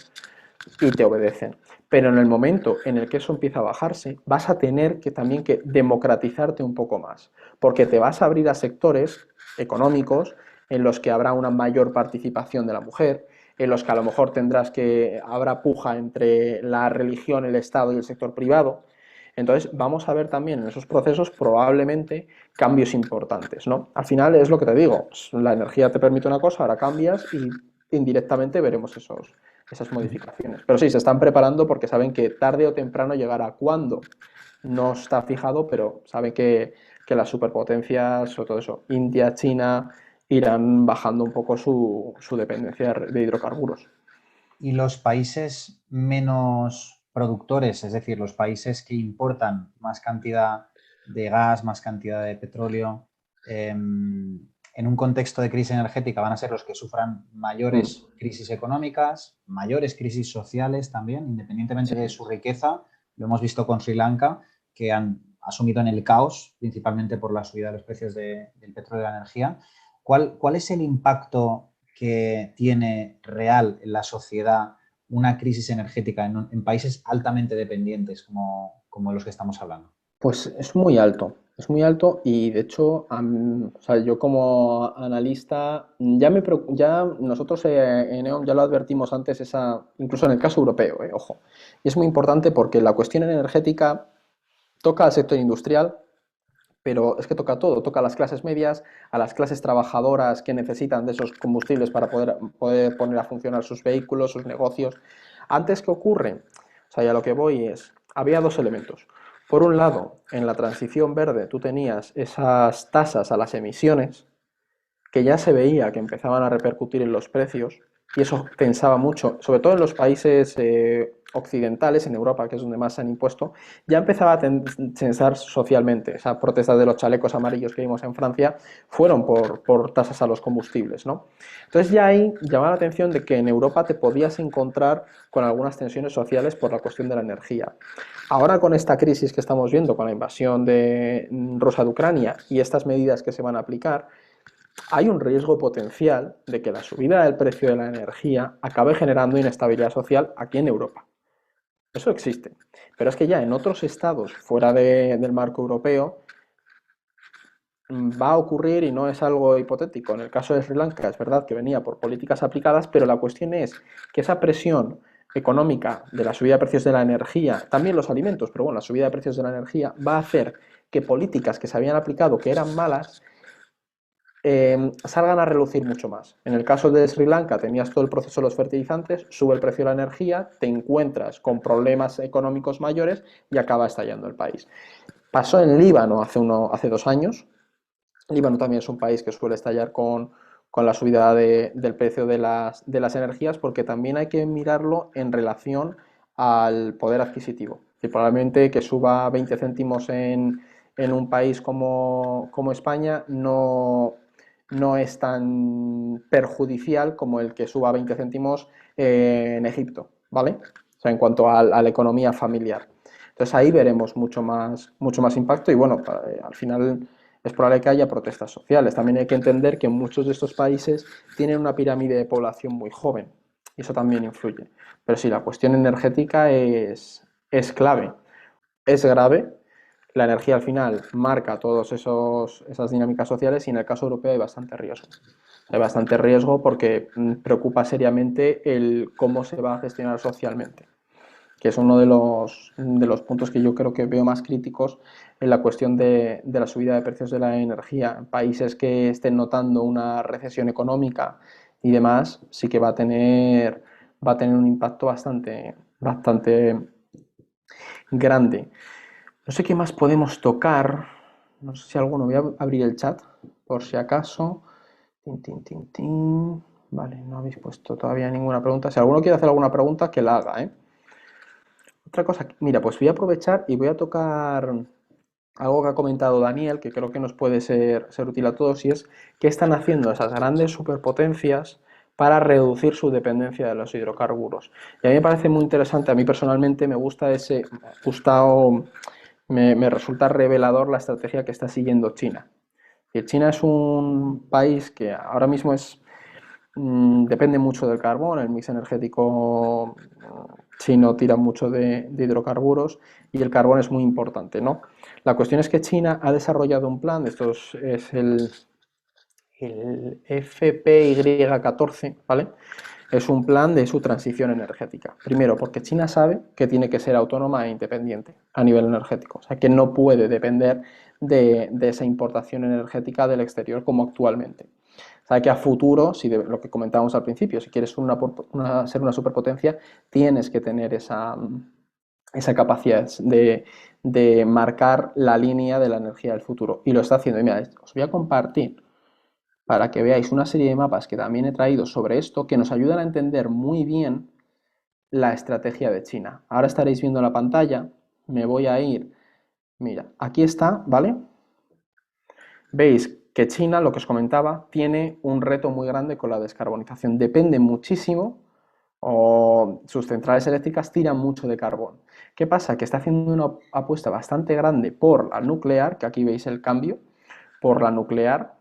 y te obedecen. Pero en el momento en el que eso empieza a bajarse, vas a tener que también que democratizarte un poco más, porque te vas a abrir a sectores económicos en los que habrá una mayor participación de la mujer, en los que a lo mejor habrá puja entre la religión, el Estado y el sector privado. Entonces vamos a ver también en esos procesos probablemente cambios importantes, ¿no? Al final es lo que te digo, la energía te permite una cosa, ahora cambias y indirectamente veremos esas modificaciones. Pero sí, se están preparando porque saben que tarde o temprano llegará. ¿Cuándo? No está fijado, pero saben que las superpotencias, sobre todo eso, India, China, irán bajando un poco su dependencia de hidrocarburos. Y los países menos productores, es decir, los países que importan más cantidad de gas, más cantidad de petróleo, en un contexto de crisis energética van a ser los que sufran mayores crisis económicas, mayores crisis sociales también, independientemente de su riqueza. Lo hemos visto con Sri Lanka, que han asumido en el caos, principalmente por la subida de los precios del petróleo y la energía. ¿Cuál es el impacto que tiene real en la sociedad una crisis energética en países altamente dependientes como los que estamos hablando? Pues es muy alto y de hecho, o sea, yo como analista, ya nosotros en E.ON ya lo advertimos antes, incluso en el caso europeo, ojo, y es muy importante porque la cuestión energética toca al sector industrial, pero es que toca todo, toca a las clases medias, a las clases trabajadoras que necesitan de esos combustibles para poder poner a funcionar sus vehículos, sus negocios. Antes, ¿qué ocurre? O sea, ya lo que voy es, había dos elementos. Por un lado, en la transición verde tú tenías esas tasas a las emisiones que ya se veía que empezaban a repercutir en los precios y eso tensaba mucho, sobre todo en los países occidentales, en Europa, que es donde más se han impuesto, ya empezaba a tensar socialmente. Esas protestas de los chalecos amarillos que vimos en Francia fueron por tasas a los combustibles, ¿no? Entonces ya ahí llamaba la atención de que en Europa te podías encontrar con algunas tensiones sociales por la cuestión de la energía. Ahora con esta crisis que estamos viendo, con la invasión de Rusia de Ucrania y estas medidas que se van a aplicar, hay un riesgo potencial de que la subida del precio de la energía acabe generando inestabilidad social aquí en Europa. Eso existe. Pero es que ya en otros estados fuera del marco europeo va a ocurrir y no es algo hipotético. En el caso de Sri Lanka es verdad que venía por políticas aplicadas, pero la cuestión es que esa presión económica de la subida de precios de la energía, también los alimentos, pero bueno, la subida de precios de la energía va a hacer que políticas que se habían aplicado que eran malas salgan a relucir mucho más. En el caso de Sri Lanka tenías todo el proceso de los fertilizantes, sube el precio de la energía, te encuentras con problemas económicos mayores y acaba estallando el país. Pasó en Líbano hace 2 años. Líbano también es un país que suele estallar con la subida del precio de las energías porque también hay que mirarlo en relación al poder adquisitivo. Y probablemente que suba 20 céntimos en un país como España no es tan perjudicial como el que suba 20 céntimos en Egipto, ¿vale? O sea, en cuanto a la economía familiar. Entonces ahí veremos mucho más impacto y bueno, al final es probable que haya protestas sociales. También hay que entender que muchos de estos países tienen una pirámide de población muy joven y eso también influye. Pero sí, la cuestión energética es clave, es grave. La energía al final marca todas esas dinámicas sociales y en el caso europeo hay bastante riesgo. Hay bastante riesgo porque preocupa seriamente el cómo se va a gestionar socialmente, que es uno de los puntos que yo creo que veo más críticos en la cuestión de la subida de precios de la energía. Países que estén notando una recesión económica y demás, sí que va a tener un impacto bastante grande. No sé qué más podemos tocar. No sé si alguno. Voy a abrir el chat por si acaso. Tin, tin, tin, tin. Vale, no habéis puesto todavía ninguna pregunta. Si alguno quiere hacer alguna pregunta, que la haga, ¿eh? Otra cosa, mira, pues voy a aprovechar y voy a tocar algo que ha comentado Daniel, que creo que nos puede ser útil a todos, y es qué están haciendo esas grandes superpotencias para reducir su dependencia de los hidrocarburos. Y a mí me parece muy interesante, a mí personalmente me gusta me resulta revelador la estrategia que está siguiendo China. Y China es un país que ahora mismo depende mucho del carbón, el mix energético chino tira mucho de hidrocarburos y el carbón es muy importante, ¿no? La cuestión es que China ha desarrollado un plan, esto es el FPY14, ¿vale? Es un plan de su transición energética. Primero, porque China sabe que tiene que ser autónoma e independiente a nivel energético, o sea, que no puede depender de esa importación energética del exterior como actualmente. Sabe que a futuro, lo que comentábamos al principio, si quieres ser una superpotencia, tienes que tener esa capacidad de marcar la línea de la energía del futuro. Y lo está haciendo. Y mira, os voy a compartir para que veáis una serie de mapas que también he traído sobre esto, que nos ayudan a entender muy bien la estrategia de China. Ahora estaréis viendo la pantalla, me voy a ir, mira, aquí está, ¿vale? Veis que China, lo que os comentaba, tiene un reto muy grande con la descarbonización. Depende muchísimo, o sus centrales eléctricas tiran mucho de carbón. ¿Qué pasa? Que está haciendo una apuesta bastante grande por la nuclear, que aquí veis el cambio, por la nuclear.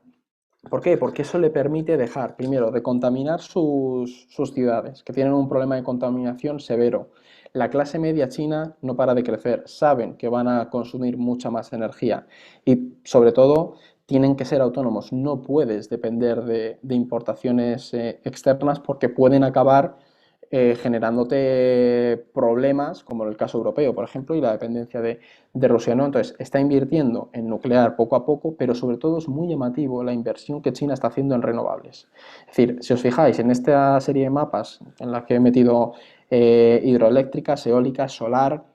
¿Por qué? Porque eso le permite dejar, primero, de contaminar sus ciudades, que tienen un problema de contaminación severo. La clase media china no para de crecer, saben que van a consumir mucha más energía y, sobre todo, tienen que ser autónomos. No puedes depender de importaciones externas porque pueden acabar generándote problemas, como en el caso europeo, por ejemplo, y la dependencia de Rusia, ¿no? Entonces, está invirtiendo en nuclear poco a poco, pero sobre todo es muy llamativo la inversión que China está haciendo en renovables. Es decir, si os fijáis en esta serie de mapas en la que he metido hidroeléctricas, eólicas, solar,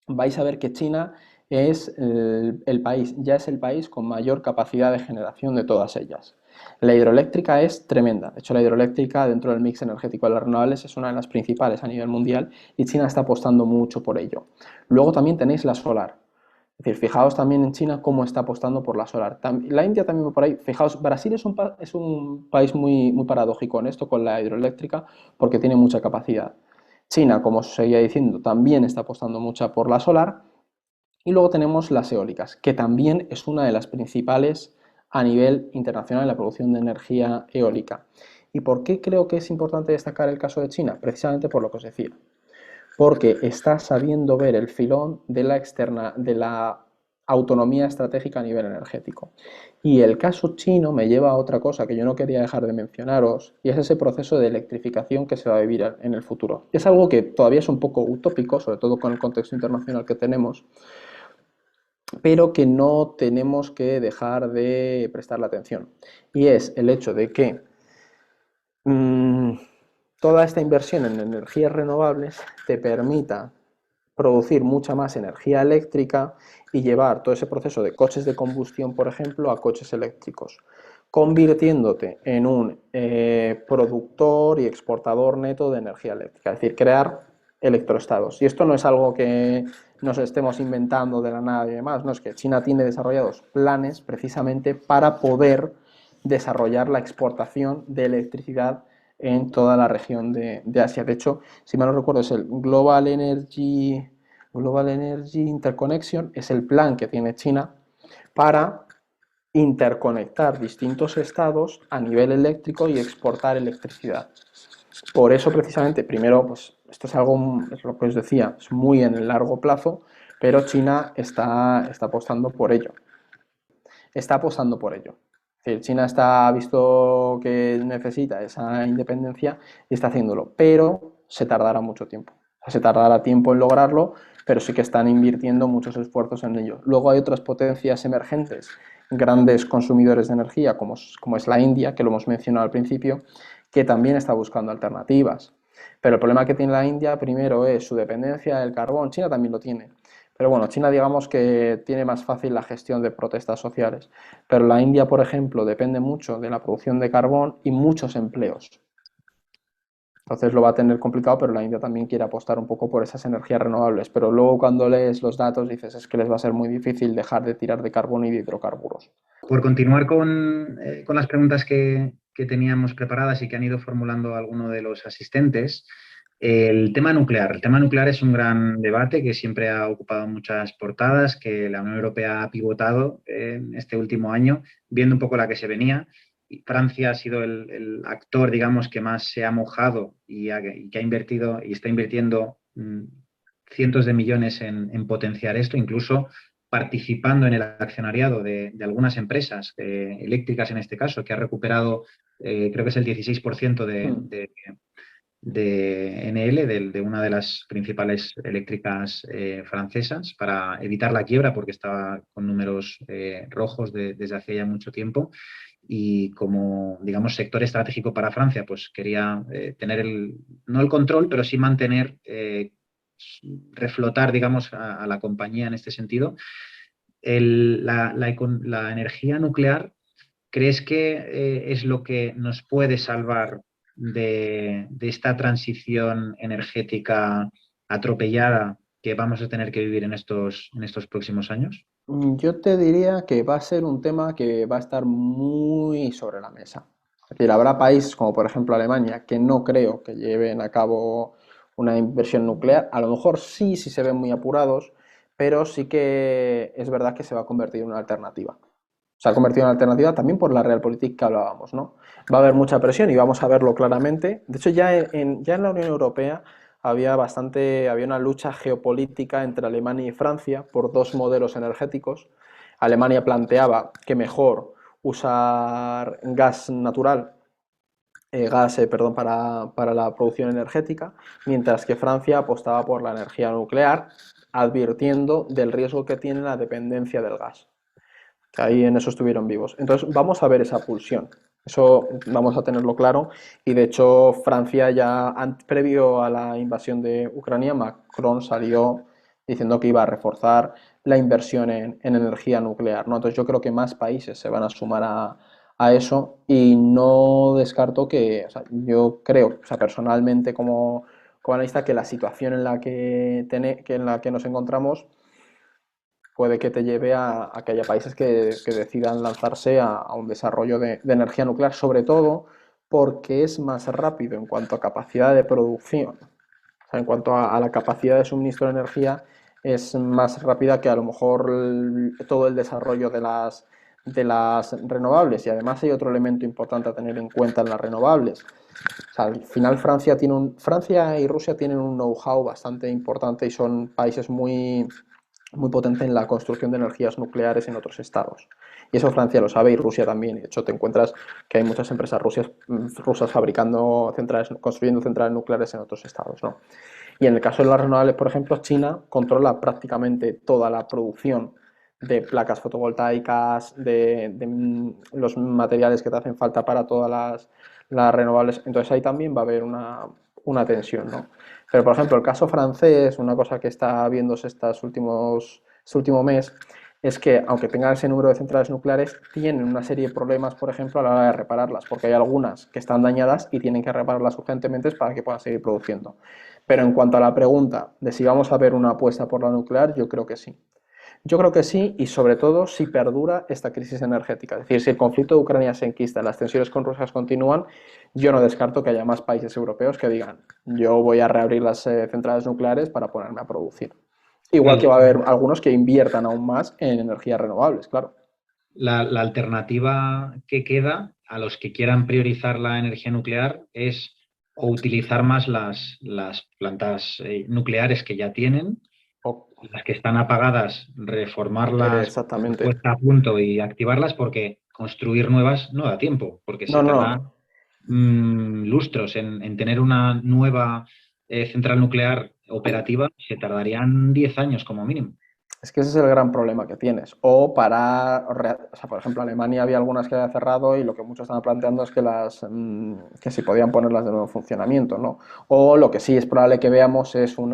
vais a ver que China es país, ya es el país con mayor capacidad de generación de todas ellas. La hidroeléctrica es tremenda. De hecho, la hidroeléctrica dentro del mix energético de las renovables es una de las principales a nivel mundial y China está apostando mucho por ello. Luego también tenéis la solar. Es decir, fijaos también en China cómo está apostando por la solar. La India también va por ahí. Fijaos, Brasil es un país muy paradójico en esto con la hidroeléctrica porque tiene mucha capacidad. China, como os seguía diciendo, también está apostando mucho por la solar. Y luego tenemos las eólicas, que también es una de las principales a nivel internacional en la producción de energía eólica. ¿Y por qué creo que es importante destacar el caso de China? Precisamente por lo que os decía. Porque está sabiendo ver el filón de la autonomía estratégica a nivel energético. Y el caso chino me lleva a otra cosa que yo no quería dejar de mencionaros, y es ese proceso de electrificación que se va a vivir en el futuro. Es algo que todavía es un poco utópico, sobre todo con el contexto internacional que tenemos, pero que no tenemos que dejar de prestarle atención. Y es el hecho de que mmm, toda esta inversión en energías renovables te permita producir mucha más energía eléctrica y llevar todo ese proceso de coches de combustión, por ejemplo, a coches eléctricos, convirtiéndote en un productor y exportador neto de energía eléctrica, es decir, crear electroestados. Y esto no es algo que nos estemos inventando de la nada y demás, no, es que China tiene desarrollados planes precisamente para poder desarrollar la exportación de electricidad en toda la región de Asia. De hecho, si mal no recuerdo, es el Global Energy Interconnection, es el plan que tiene China para interconectar distintos estados a nivel eléctrico y exportar electricidad. Por eso, precisamente, primero, pues esto es algo, es lo que os decía, es muy en el largo plazo, pero China está apostando por ello. Está apostando por ello. Es decir, China ha visto que necesita esa independencia y está haciéndolo, pero se tardará mucho tiempo. O sea, se tardará tiempo en lograrlo, pero sí que están invirtiendo muchos esfuerzos en ello. Luego hay otras potencias emergentes, grandes consumidores de energía, como es la India, que lo hemos mencionado al principio, que también está buscando alternativas. Pero el problema que tiene la India, primero, es su dependencia del carbón. China también lo tiene. Pero bueno, China digamos que tiene más fácil la gestión de protestas sociales. Pero la India, por ejemplo, depende mucho de la producción de carbón y muchos empleos. Entonces lo va a tener complicado, pero la India también quiere apostar un poco por esas energías renovables. Pero luego cuando lees los datos dices es que les va a ser muy difícil dejar de tirar de carbón y de hidrocarburos. Por continuar con las preguntas que teníamos preparadas y que han ido formulando algunos de los asistentes, el tema nuclear. El tema nuclear es un gran debate que siempre ha ocupado muchas portadas, que la Unión Europea ha pivotado en este último año, viendo un poco la que se venía. Y Francia ha sido el actor, digamos, que más se ha mojado y que ha invertido y está invirtiendo cientos de millones en potenciar esto, incluso participando en el accionariado de algunas empresas eléctricas en este caso, que ha recuperado, creo que es el 16% Hmm. de NL, de una de las principales eléctricas francesas, para evitar la quiebra, porque estaba con números rojos desde hace ya mucho tiempo. Y como, digamos, sector estratégico para Francia, pues quería tener no el control, pero sí mantener, reflotar, digamos, a la compañía en este sentido. La energía nuclear, ¿crees que es lo que nos puede salvar de esta transición energética atropellada que vamos a tener que vivir en estos próximos años? Yo te diría que va a ser un tema que va a estar muy sobre la mesa. Es decir, habrá países como por ejemplo Alemania que no creo que lleven a cabo una inversión nuclear. A lo mejor sí, si se ven muy apurados, pero sí que es verdad que se va a convertir en una alternativa. Se ha convertido en una alternativa también por la realpolitik que hablábamos, ¿no? Va a haber mucha presión y vamos a verlo claramente. De hecho, ya en la Unión Europea había una lucha geopolítica entre Alemania y Francia por dos modelos energéticos. Alemania planteaba que mejor usar gas natural, perdón, para la producción energética, mientras que Francia apostaba por la energía nuclear, advirtiendo del riesgo que tiene la dependencia del gas, que ahí en eso estuvieron vivos. Entonces vamos a ver esa pulsión, eso vamos a tenerlo claro, y de hecho Francia ya, previo a la invasión de Ucrania, Macron salió diciendo que iba a reforzar la inversión en energía nuclear, ¿no? Entonces yo creo que más países se van a sumar a eso y no descarto que, o sea, yo creo, o sea, personalmente como analista, que la situación en la que nos encontramos puede que te lleve a que haya países que decidan lanzarse a un desarrollo de energía nuclear, sobre todo porque es más rápido en cuanto a capacidad de producción. O sea, en cuanto a la capacidad de suministro de energía, es más rápida que a lo mejor todo el desarrollo de las renovables. Y además hay otro elemento importante a tener en cuenta en las renovables. O sea, al final Francia y Rusia tienen un know-how bastante importante y son países muy potentes en la construcción de energías nucleares en otros estados. Y eso Francia lo sabe y Rusia también. De hecho, te encuentras que hay muchas empresas rusas fabricando construyendo centrales nucleares en otros estados, ¿no? Y en el caso de las renovables, por ejemplo, China controla prácticamente toda la producción de placas fotovoltaicas, de los materiales que te hacen falta para todas las renovables. Entonces ahí también va a haber una tensión, ¿no? Pero, por ejemplo, el caso francés, una cosa que está viéndose este último mes, es que aunque tengan ese número de centrales nucleares, tienen una serie de problemas, por ejemplo, a la hora de repararlas, porque hay algunas que están dañadas y tienen que repararlas urgentemente para que puedan seguir produciendo. Pero en cuanto a la pregunta de si vamos a ver una apuesta por la nuclear, yo creo que sí. Yo creo que sí, y sobre todo si perdura esta crisis energética. Es decir, si el conflicto de Ucrania se enquista, las tensiones con Rusia continúan, yo no descarto que haya más países europeos que digan, yo voy a reabrir las centrales nucleares para ponerme a producir. Igual que va a haber algunos que inviertan aún más en energías renovables, claro. La alternativa que queda a los que quieran priorizar la energía nuclear es o utilizar más las plantas nucleares que ya tienen, O- las que están apagadas, reformarlas, exactamente. puesta a punto y activarlas, porque construir nuevas no da tiempo, porque No, se no, tarda no. lustros en tener una nueva central nuclear operativa, se tardarían 10 años como mínimo. Es que ese es el gran problema que tienes. O para, o sea, por ejemplo, Alemania había algunas que había cerrado y lo que muchos estaban planteando es que que si podían ponerlas de nuevo en funcionamiento, ¿no? O lo que sí es probable que veamos es un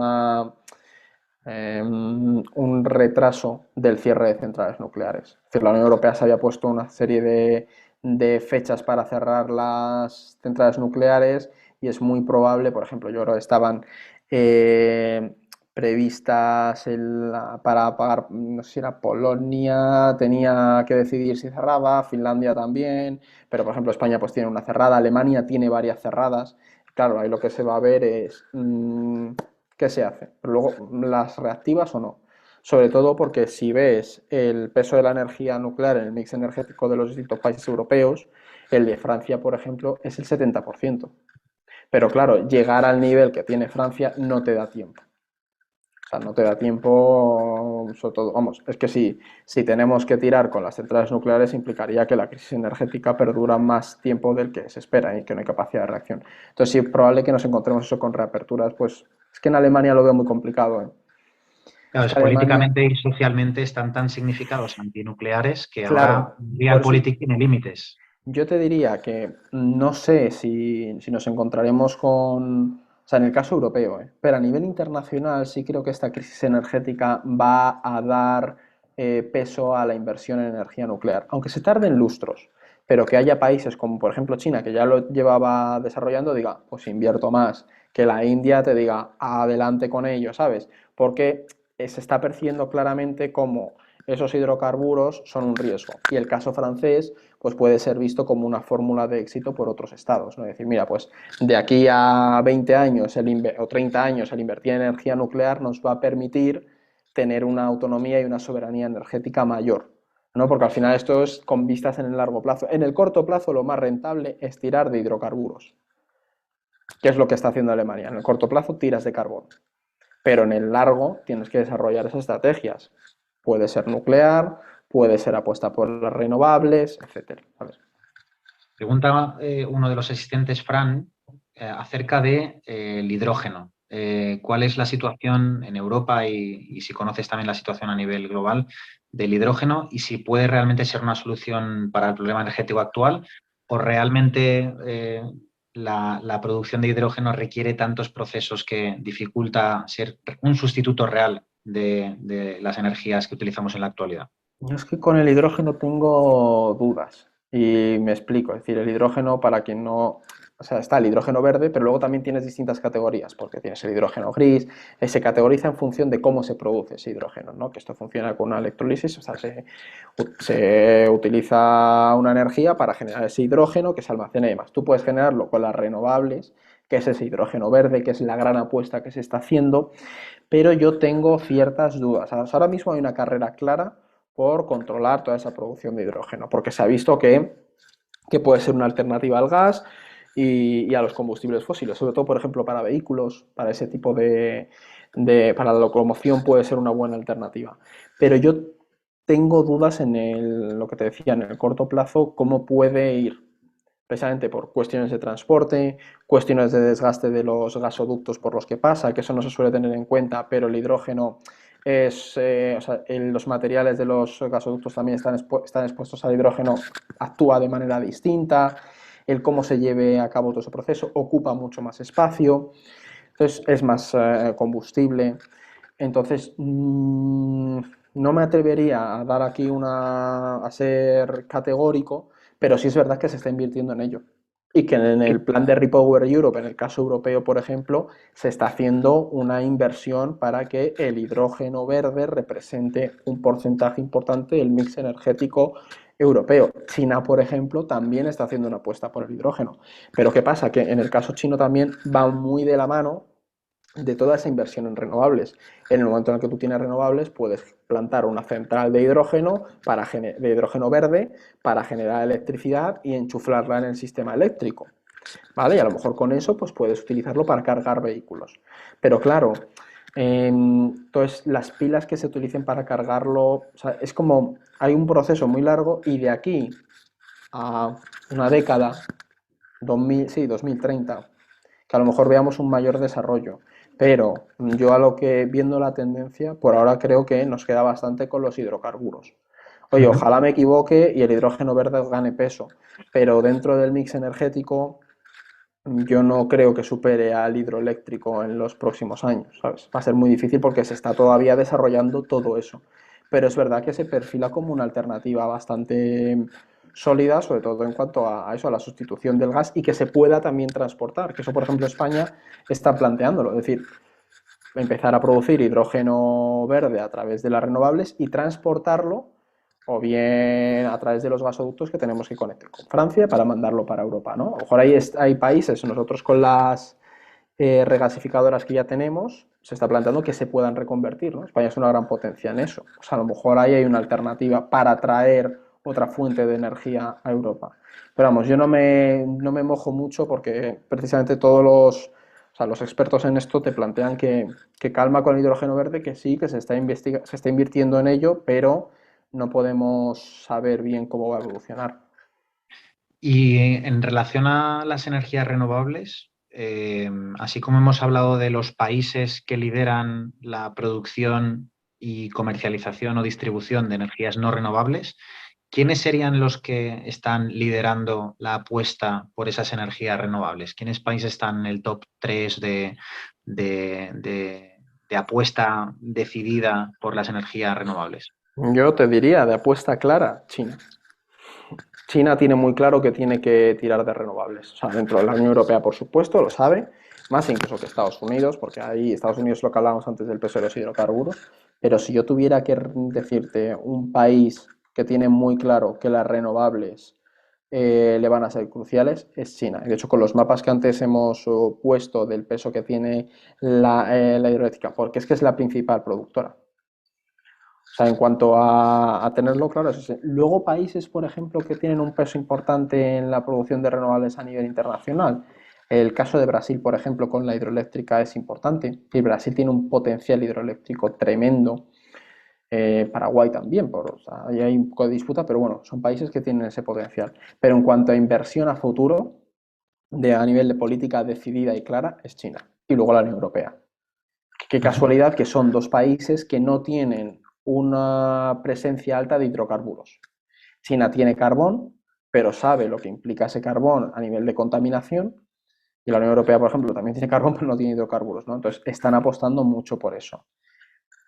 retraso del cierre de centrales nucleares. Es decir, la Unión Europea se había puesto una serie de fechas para cerrar las centrales nucleares y es muy probable, por ejemplo, yo creo que estaban eh, previstas para pagar, no sé si era Polonia, tenía que decidir si cerraba, Finlandia también, pero por ejemplo España pues tiene una cerrada, Alemania tiene varias cerradas. Claro, ahí lo que se va a ver es qué se hace, pero luego las reactivas o no. Sobre todo porque si ves el peso de la energía nuclear en el mix energético de los distintos países europeos, el de Francia, por ejemplo, es el 70%. Pero claro, llegar al nivel que tiene Francia no te da tiempo. O sea, no te da tiempo, sobre todo, vamos, es que si tenemos que tirar con las centrales nucleares implicaría que la crisis energética perdura más tiempo del que se espera y que no hay capacidad de reacción. Entonces sí, es probable que nos encontremos eso con reaperturas, pues es que en Alemania lo veo muy complicado, ¿eh? Es Claro, que es Alemania, políticamente y socialmente están tan significados antinucleares que ahora claro, por eso Realpolitik tiene límites. yo te diría que no sé si nos encontraremos con, o sea, en el caso europeo, pero a nivel internacional sí creo que esta crisis energética va a dar peso a la inversión en energía nuclear, aunque se tarden lustros, pero que haya países como por ejemplo China, que ya lo llevaba desarrollando, diga, pues invierto más, que la India te diga, adelante con ello, ¿sabes? Porque se está percibiendo claramente como esos hidrocarburos son un riesgo. Y el caso francés pues puede ser visto como una fórmula de éxito por otros estados, ¿no? Es decir, mira, pues de aquí a 20 años o 30 años el invertir en energía nuclear nos va a permitir tener una autonomía y una soberanía energética mayor, ¿no? Porque al final esto es con vistas en el largo plazo. En el corto plazo lo más rentable es tirar de hidrocarburos, que es lo que está haciendo Alemania. En el corto plazo tiras de carbón, pero en el largo tienes que desarrollar esas estrategias. Puede ser nuclear, puede ser apuesta por las renovables, etcétera. ¿Sabes? Pregunta uno de los asistentes, Fran, acerca de, el hidrógeno. ¿Cuál es la situación en Europa y si conoces también la situación a nivel global del hidrógeno y si puede realmente ser una solución para el problema energético actual o realmente la producción de hidrógeno requiere tantos procesos que dificulta ser un sustituto real de las energías que utilizamos en la actualidad? Yo es que con el hidrógeno tengo dudas y me explico. Es decir, el hidrógeno, para quien no... O sea, está el hidrógeno verde, pero luego también tienes distintas categorías, porque tienes el hidrógeno gris, se categoriza en función de cómo se produce ese hidrógeno, ¿no? Que esto funciona con una electrólisis, o sea, se utiliza una energía para generar ese hidrógeno que se almacena y demás. Tú puedes generarlo con las renovables, que es ese hidrógeno verde, que es la gran apuesta que se está haciendo, pero yo tengo ciertas dudas. Ahora mismo hay una carrera clara por controlar toda esa producción de hidrógeno, porque se ha visto que puede ser una alternativa al gas y a los combustibles fósiles, sobre todo, por ejemplo, para vehículos, para ese tipo para la locomoción puede ser una buena alternativa. Pero yo tengo dudas lo que te decía, en el corto plazo, cómo puede ir, precisamente por cuestiones de transporte, cuestiones de desgaste de los gasoductos por los que pasa, que eso no se suele tener en cuenta, pero el hidrógeno o sea, los materiales de los gasoductos también están expuestos al hidrógeno, actúa de manera distinta, el cómo se lleve a cabo todo ese proceso ocupa mucho más espacio, entonces es más combustible. Entonces, no me atrevería a dar aquí a ser categórico, pero sí es verdad que se está invirtiendo en ello. Y que en el plan de Repower Europe, en el caso europeo, por ejemplo, se está haciendo una inversión para que el hidrógeno verde represente un porcentaje importante del mix energético europeo. China, por ejemplo, también está haciendo una apuesta por el hidrógeno. Pero ¿qué pasa? Que en el caso chino también va muy de la mano de toda esa inversión en renovables. En el momento en el que tú tienes renovables, puedes plantar una central de hidrógeno, de hidrógeno verde para generar electricidad y enchufarla en el sistema eléctrico. ¿Vale? Y a lo mejor con eso pues puedes utilizarlo para cargar vehículos. Pero claro, entonces las pilas que se utilicen para cargarlo, o sea, es como hay un proceso muy largo y de aquí a una década, 2000, sí, 2030, que a lo mejor veamos un mayor desarrollo. Pero yo a lo que, viendo la tendencia, por ahora creo que nos queda bastante con los hidrocarburos. Oye, Ujú. ojalá me equivoque y el hidrógeno verde gane peso, pero dentro del mix energético yo no creo que supere al hidroeléctrico en los próximos años, ¿sabes? Va a ser muy difícil porque se está todavía desarrollando todo eso. Pero es verdad que se perfila como una alternativa bastante sólida, sobre todo en cuanto a eso, a la sustitución del gas y que se pueda también transportar, que eso, por ejemplo, España está planteándolo, es decir, empezar a producir hidrógeno verde a través de las renovables y transportarlo o bien a través de los gasoductos que tenemos que conectar con Francia para mandarlo para Europa, ¿no? A lo mejor hay países, nosotros con las regasificadoras que ya tenemos, se está planteando que se puedan reconvertir, ¿no? España es una gran potencia en eso. O sea, a lo mejor ahí hay una alternativa para traer otra fuente de energía a Europa. Pero vamos, yo no me mojo mucho porque precisamente o sea, los expertos en esto te plantean que calma con el hidrógeno verde, que sí, que se está invirtiendo en ello, pero no podemos saber bien cómo va a evolucionar. Y en relación a las energías renovables, así como hemos hablado de los países que lideran la producción y comercialización o distribución de energías no renovables, ¿quiénes serían los que están liderando la apuesta por esas energías renovables? ¿Quiénes países están en el top 3 de, de- de apuesta decidida por las energías renovables? Yo te diría, de apuesta clara, China. China tiene muy claro que tiene que tirar de renovables. O sea, dentro de la Unión Europea, por supuesto, lo sabe, más incluso que Estados Unidos, porque ahí Estados Unidos es lo que hablábamos antes del peso de los hidrocarburos. Pero si yo tuviera que decirte un país que tiene muy claro que las renovables le van a ser cruciales, es China. De hecho, con los mapas que antes hemos puesto del peso que tiene la hidroeléctrica, porque es que es la principal productora. O sea, en cuanto a tenerlo claro, es ese. Luego, países, por ejemplo, que tienen un peso importante en la producción de renovables a nivel internacional. El caso de Brasil, por ejemplo, con la hidroeléctrica es importante. Y Brasil tiene un potencial hidroeléctrico tremendo. Paraguay también, o sea, ahí hay un poco de disputa, pero bueno, son países que tienen ese potencial. Pero en cuanto a inversión a futuro, a nivel de política decidida y clara, es China. Y luego la Unión Europea. Qué Ujú. casualidad que son dos países que no tienen una presencia alta de hidrocarburos. China tiene carbón, pero sabe lo que implica ese carbón a nivel de contaminación, y la Unión Europea, por ejemplo, también tiene carbón, pero no tiene hidrocarburos, ¿no? Entonces, están apostando mucho por eso.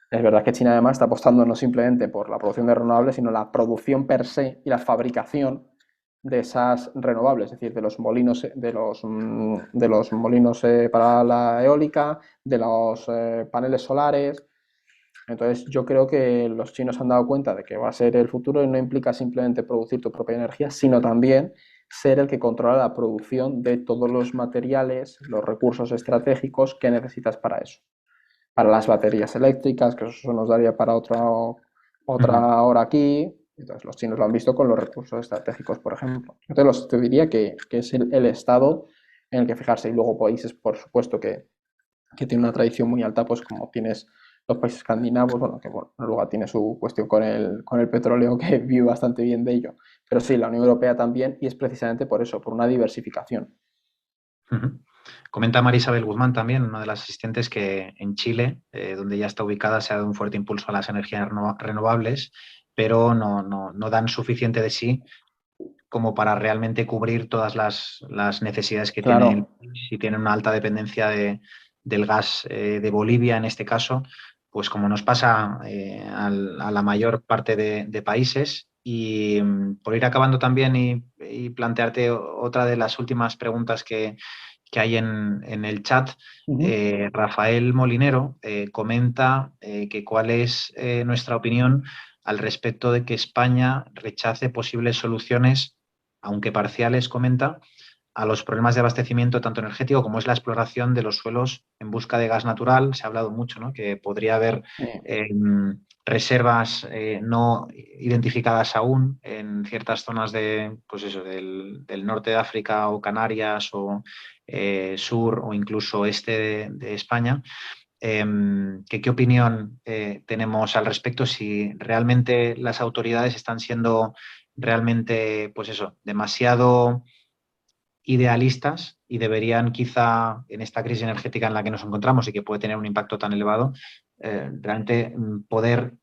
Es verdad que China además está apostando no simplemente por la producción de renovables, sino la producción per se y la fabricación de esas renovables, es decir, de los molinos para la eólica, de los paneles solares. Entonces, yo creo que los chinos han dado cuenta de que va a ser el futuro y no implica simplemente producir tu propia energía, sino también ser el que controla la producción de todos los materiales, los recursos estratégicos que necesitas para eso. Para las baterías eléctricas, que eso nos daría para Ujú. otra hora aquí. Entonces, los chinos lo han visto con los recursos estratégicos, por ejemplo. Entonces, te diría que es el estado en el que fijarse. Y luego países, por supuesto, que tiene una tradición muy alta, pues como tienes los países escandinavos, bueno, que bueno, Noruega tiene su cuestión con el petróleo, que vive bastante bien de ello. Pero sí, la Unión Europea también, y es precisamente por eso, por una diversificación. Ujú. Comenta Marisabel Guzmán también, una de las asistentes, que en Chile, donde ya está ubicada, se ha dado un fuerte impulso a las energías renovables, pero no dan suficiente de sí como para realmente cubrir todas las necesidades que tiene el Claro, país. Si tiene una alta dependencia del gas de Bolivia, en este caso, pues como nos pasa a la mayor parte de países. Y por ir acabando también y plantearte otra de las últimas preguntas que hay en el chat, uh -huh. Rafael Molinero comenta que cuál es nuestra opinión al respecto de que España rechace posibles soluciones, aunque parciales, comenta, a los problemas de abastecimiento tanto energético como es la exploración de los suelos en busca de gas natural. Se ha hablado mucho, ¿no?, que podría haber eh, reservas no identificadas aún en ciertas zonas pues eso, del norte de África o Canarias o sur o incluso este de España. ¿Qué opinión tenemos al respecto? Si realmente las autoridades están siendo realmente, pues eso, demasiado idealistas y deberían quizá en esta crisis energética en la que nos encontramos y que puede tener un impacto tan elevado, realmente poder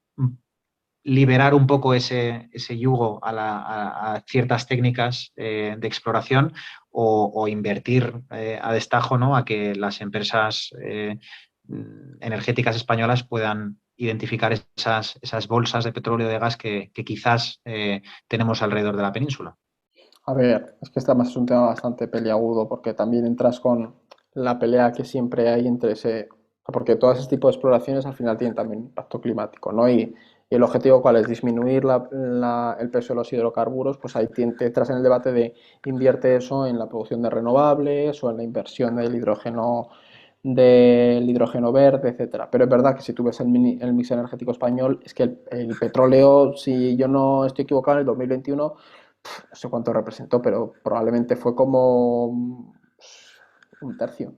liberar un poco ese yugo a ciertas técnicas de exploración o invertir a destajo, ¿no? A que las empresas energéticas españolas puedan identificar esas bolsas de petróleo y de gas que quizás tenemos alrededor de la península. A ver, es que este además es un tema bastante peliagudo porque también entras con la pelea que siempre hay entre ese... Porque todo ese tipo de exploraciones al final tienen también impacto climático, ¿no? Y el objetivo cuál es disminuir el peso de los hidrocarburos, pues ahí te entras en el debate de invierte eso en la producción de renovables o en la inversión del hidrógeno verde, etcétera. Pero es verdad que si tú ves el mix energético español, es que el petróleo, si yo no estoy equivocado, en el 2021 no sé cuánto representó, pero probablemente fue como un tercio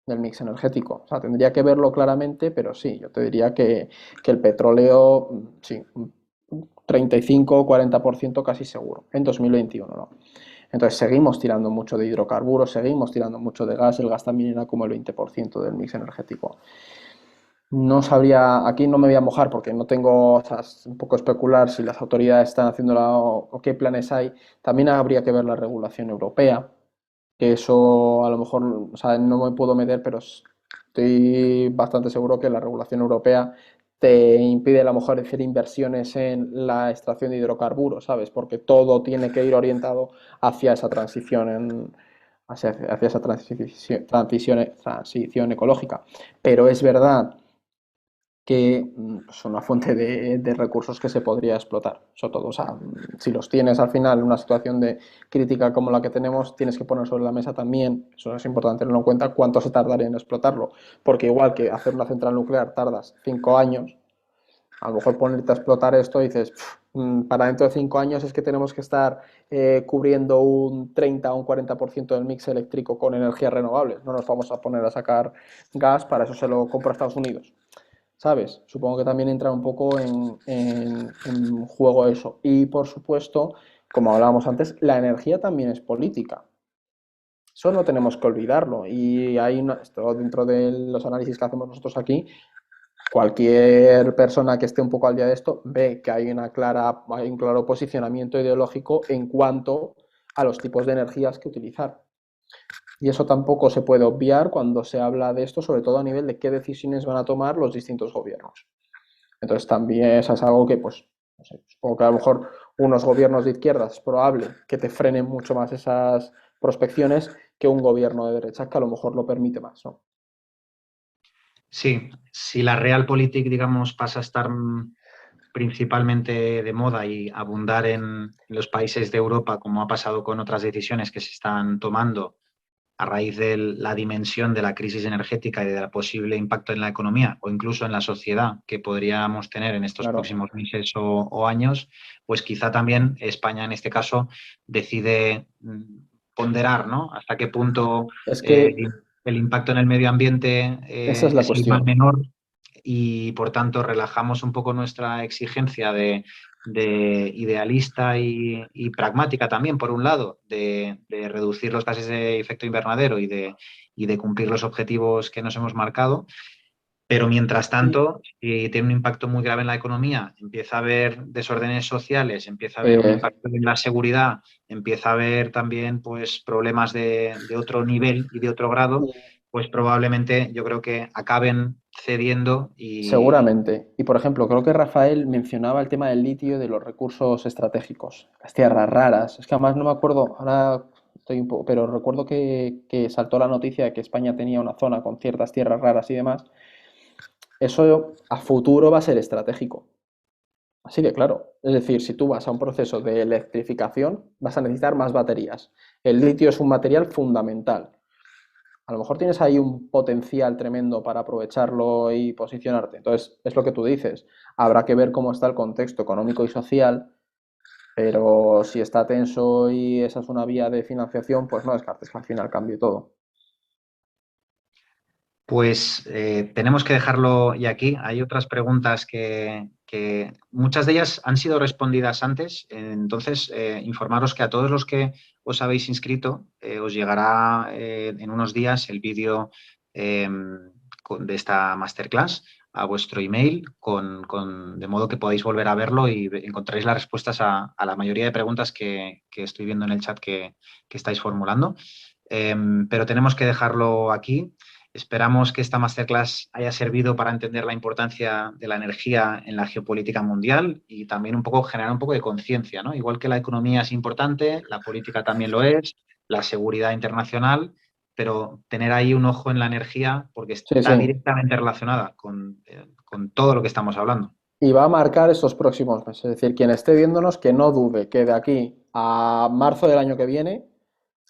del mix energético. O sea, tendría que verlo claramente, pero sí, yo te diría que el petróleo, sí, un 35 o 40% casi seguro, en 2021, ¿no? Entonces seguimos tirando mucho de hidrocarburos, seguimos tirando mucho de gas, el gas también era como el 20% del mix energético. No sabría, aquí no me voy a mojar porque no tengo, o sea, es un poco especular si las autoridades están haciéndola o qué planes hay. También habría que ver la regulación europea, que eso a lo mejor, o sea, no me puedo meter, pero estoy bastante seguro que la regulación europea te impide a lo mejor hacer inversiones en la extracción de hidrocarburos, ¿sabes? Porque todo tiene que ir orientado hacia esa hacia esa transición ecológica. Pero es verdad que son una fuente de recursos que se podría explotar, sobre todo. O sea, si los tienes al final en una situación de crítica como la que tenemos, tienes que poner sobre la mesa también, eso es importante tenerlo en cuenta, cuánto se tardaría en explotarlo. Porque igual que hacer una central nuclear tardas 5 años, a lo mejor ponerte a explotar esto y dices, para dentro de 5 años es que tenemos que estar cubriendo un 30 o un 40% del mix eléctrico con energías renovables. No nos vamos a poner a sacar gas, para eso se lo compra Estados Unidos. ¿Sabes? Supongo que también entra un poco en juego eso. Y por supuesto, como hablábamos antes, la energía también es política. Eso no tenemos que olvidarlo. Y esto dentro de los análisis que hacemos nosotros aquí, cualquier persona que esté un poco al día de esto ve que hay un claro posicionamiento ideológico en cuanto a los tipos de energías que utilizar. Y eso tampoco se puede obviar cuando se habla de esto, sobre todo a nivel de qué decisiones van a tomar los distintos gobiernos. Entonces también eso es algo que, pues, no sé, supongo que a lo mejor unos gobiernos de izquierdas es probable que te frenen mucho más esas prospecciones que un gobierno de derecha que a lo mejor lo permite más, ¿no? Sí, si la realpolitik, digamos, pasa a estar principalmente de moda y abundar en los países de Europa, como ha pasado con otras decisiones que se están tomando a raíz de la dimensión de la crisis energética y del posible impacto en la economía o incluso en la sociedad que podríamos tener en estos Claro. próximos meses o años, pues quizá también España en este caso decide ponderar, ¿no? Hasta qué punto Es que el impacto en el medio ambiente esa es la es el más cuestión. menor y por tanto relajamos un poco nuestra exigencia de idealista y pragmática también, por un lado, de reducir los gases de efecto invernadero y de cumplir los objetivos que nos hemos marcado. Pero mientras Y, tanto, si tiene un impacto muy grave en la economía, empieza a haber desórdenes sociales, empieza a haber un eh, impacto en la seguridad, empieza a haber también pues, problemas de otro nivel y de otro grado, pues probablemente yo creo que acaben cediendo y Seguramente. Y por ejemplo, creo que Rafael mencionaba el tema del litio y de los recursos estratégicos, las tierras raras. Es que además no me acuerdo, ahora estoy un poco, pero recuerdo que saltó la noticia de que España tenía una zona con ciertas tierras raras y demás. Eso a futuro va a ser estratégico. Así de claro. Es decir, si tú vas a un proceso de electrificación, vas a necesitar más baterías. El litio es un material fundamental. A lo mejor tienes ahí un potencial tremendo para aprovecharlo y posicionarte. Entonces, es lo que tú dices. Habrá que ver cómo está el contexto económico y social, pero si está tenso y esa es una vía de financiación, pues no descartes que al final cambie todo. Pues tenemos que dejarlo y aquí. Hay otras preguntas que muchas de ellas han sido respondidas antes. Entonces, informaros que a todos los que os habéis inscrito os llegará en unos días el vídeo eh, de esta masterclass a vuestro email, de modo que podáis volver a verlo y encontraréis las respuestas a la mayoría de preguntas que estoy viendo en el chat que estáis formulando. Pero tenemos que dejarlo aquí. Esperamos que esta masterclass haya servido para entender la importancia de la energía en la geopolítica mundial y también un poco generar un poco de conciencia, ¿no? Igual que la economía es importante, la política también lo es, la seguridad internacional, pero tener ahí un ojo en la energía porque Sí, está sí. directamente relacionada con todo lo que estamos hablando. Y va a marcar estos próximos meses. Es decir, quien esté viéndonos, que no dude que de aquí a marzo del año que viene,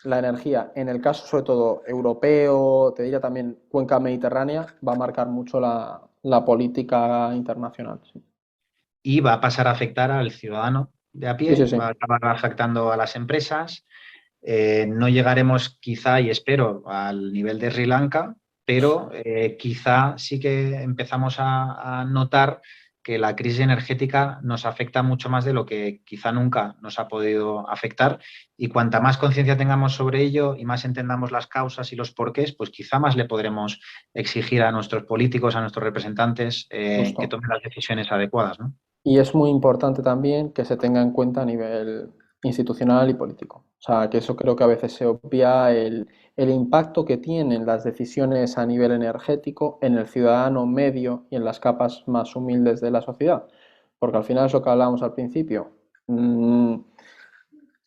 la energía, en el caso sobre todo europeo, te diría también cuenca mediterránea, va a marcar mucho la política internacional. Sí, Y va a pasar a afectar al ciudadano de a sí, sí. pie, Sí. va a acabar afectando a las empresas. No llegaremos quizá, y espero, al nivel de Sri Lanka, pero quizá sí que empezamos a notar que la crisis energética nos afecta mucho más de lo que quizá nunca nos ha podido afectar. Y cuanta más conciencia tengamos sobre ello y más entendamos las causas y los porqués, pues quizá más le podremos exigir a nuestros políticos, a nuestros representantes, que Justo. tomen las decisiones adecuadas, ¿no? Y es muy importante también que se tenga en cuenta a nivel institucional y político. O sea, que eso creo que a veces se obvia el impacto que tienen las decisiones a nivel energético en el ciudadano medio y en las capas más humildes de la sociedad. Porque al final es lo que hablábamos al principio.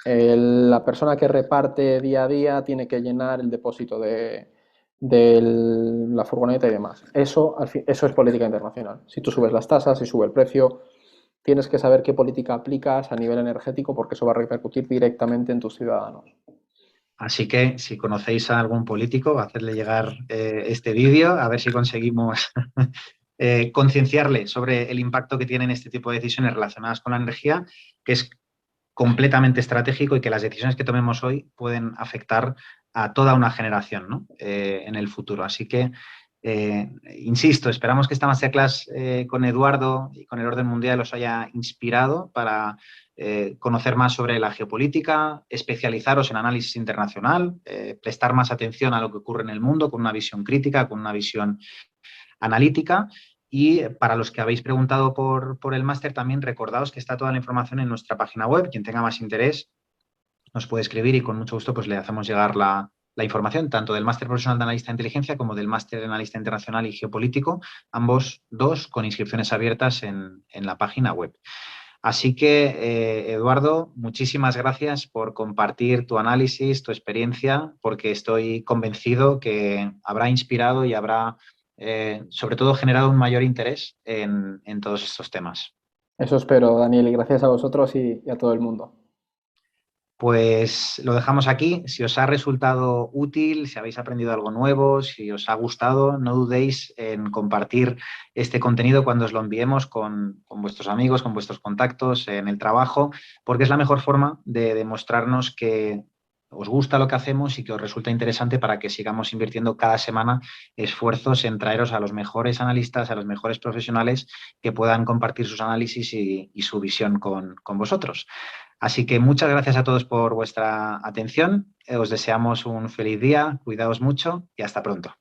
La persona que reparte día a día tiene que llenar el depósito de la furgoneta y demás. Eso, eso es política internacional. Si tú subes las tasas, si sube el precio, tienes que saber qué política aplicas a nivel energético porque eso va a repercutir directamente en tus ciudadanos. Así que si conocéis a algún político, hacedle llegar este vídeo, a ver si conseguimos concienciarle sobre el impacto que tienen este tipo de decisiones relacionadas con la energía, que es completamente estratégico y que las decisiones que tomemos hoy pueden afectar a toda una generación, ¿no? En el futuro. Así que, insisto, esperamos que esta masterclass con Eduardo y con el orden mundial os haya inspirado para conocer más sobre la geopolítica, especializaros en análisis internacional, prestar más atención a lo que ocurre en el mundo con una visión crítica, con una visión analítica. Y para los que habéis preguntado por el máster, también recordaos que está toda la información en nuestra página web. Quien tenga más interés nos puede escribir y con mucho gusto pues, le hacemos llegar la información, tanto del máster profesional de analista de inteligencia como del máster de analista internacional y geopolítico, ambos dos con inscripciones abiertas en la página web. Así que, Eduardo, muchísimas gracias por compartir tu análisis, tu experiencia, porque estoy convencido que habrá inspirado y habrá, sobre todo, generado un mayor interés en todos estos temas. Eso espero, Daniel, y gracias a vosotros y a todo el mundo. Pues lo dejamos aquí. Si os ha resultado útil, si habéis aprendido algo nuevo, si os ha gustado, no dudéis en compartir este contenido cuando os lo enviemos con vuestros amigos, con vuestros contactos en el trabajo, porque es la mejor forma de demostrarnos que os gusta lo que hacemos y que os resulta interesante para que sigamos invirtiendo cada semana esfuerzos en traeros a los mejores analistas, a los mejores profesionales que puedan compartir sus análisis y su visión con vosotros. Así que muchas gracias a todos por vuestra atención. Os deseamos un feliz día, cuidaos mucho y hasta pronto.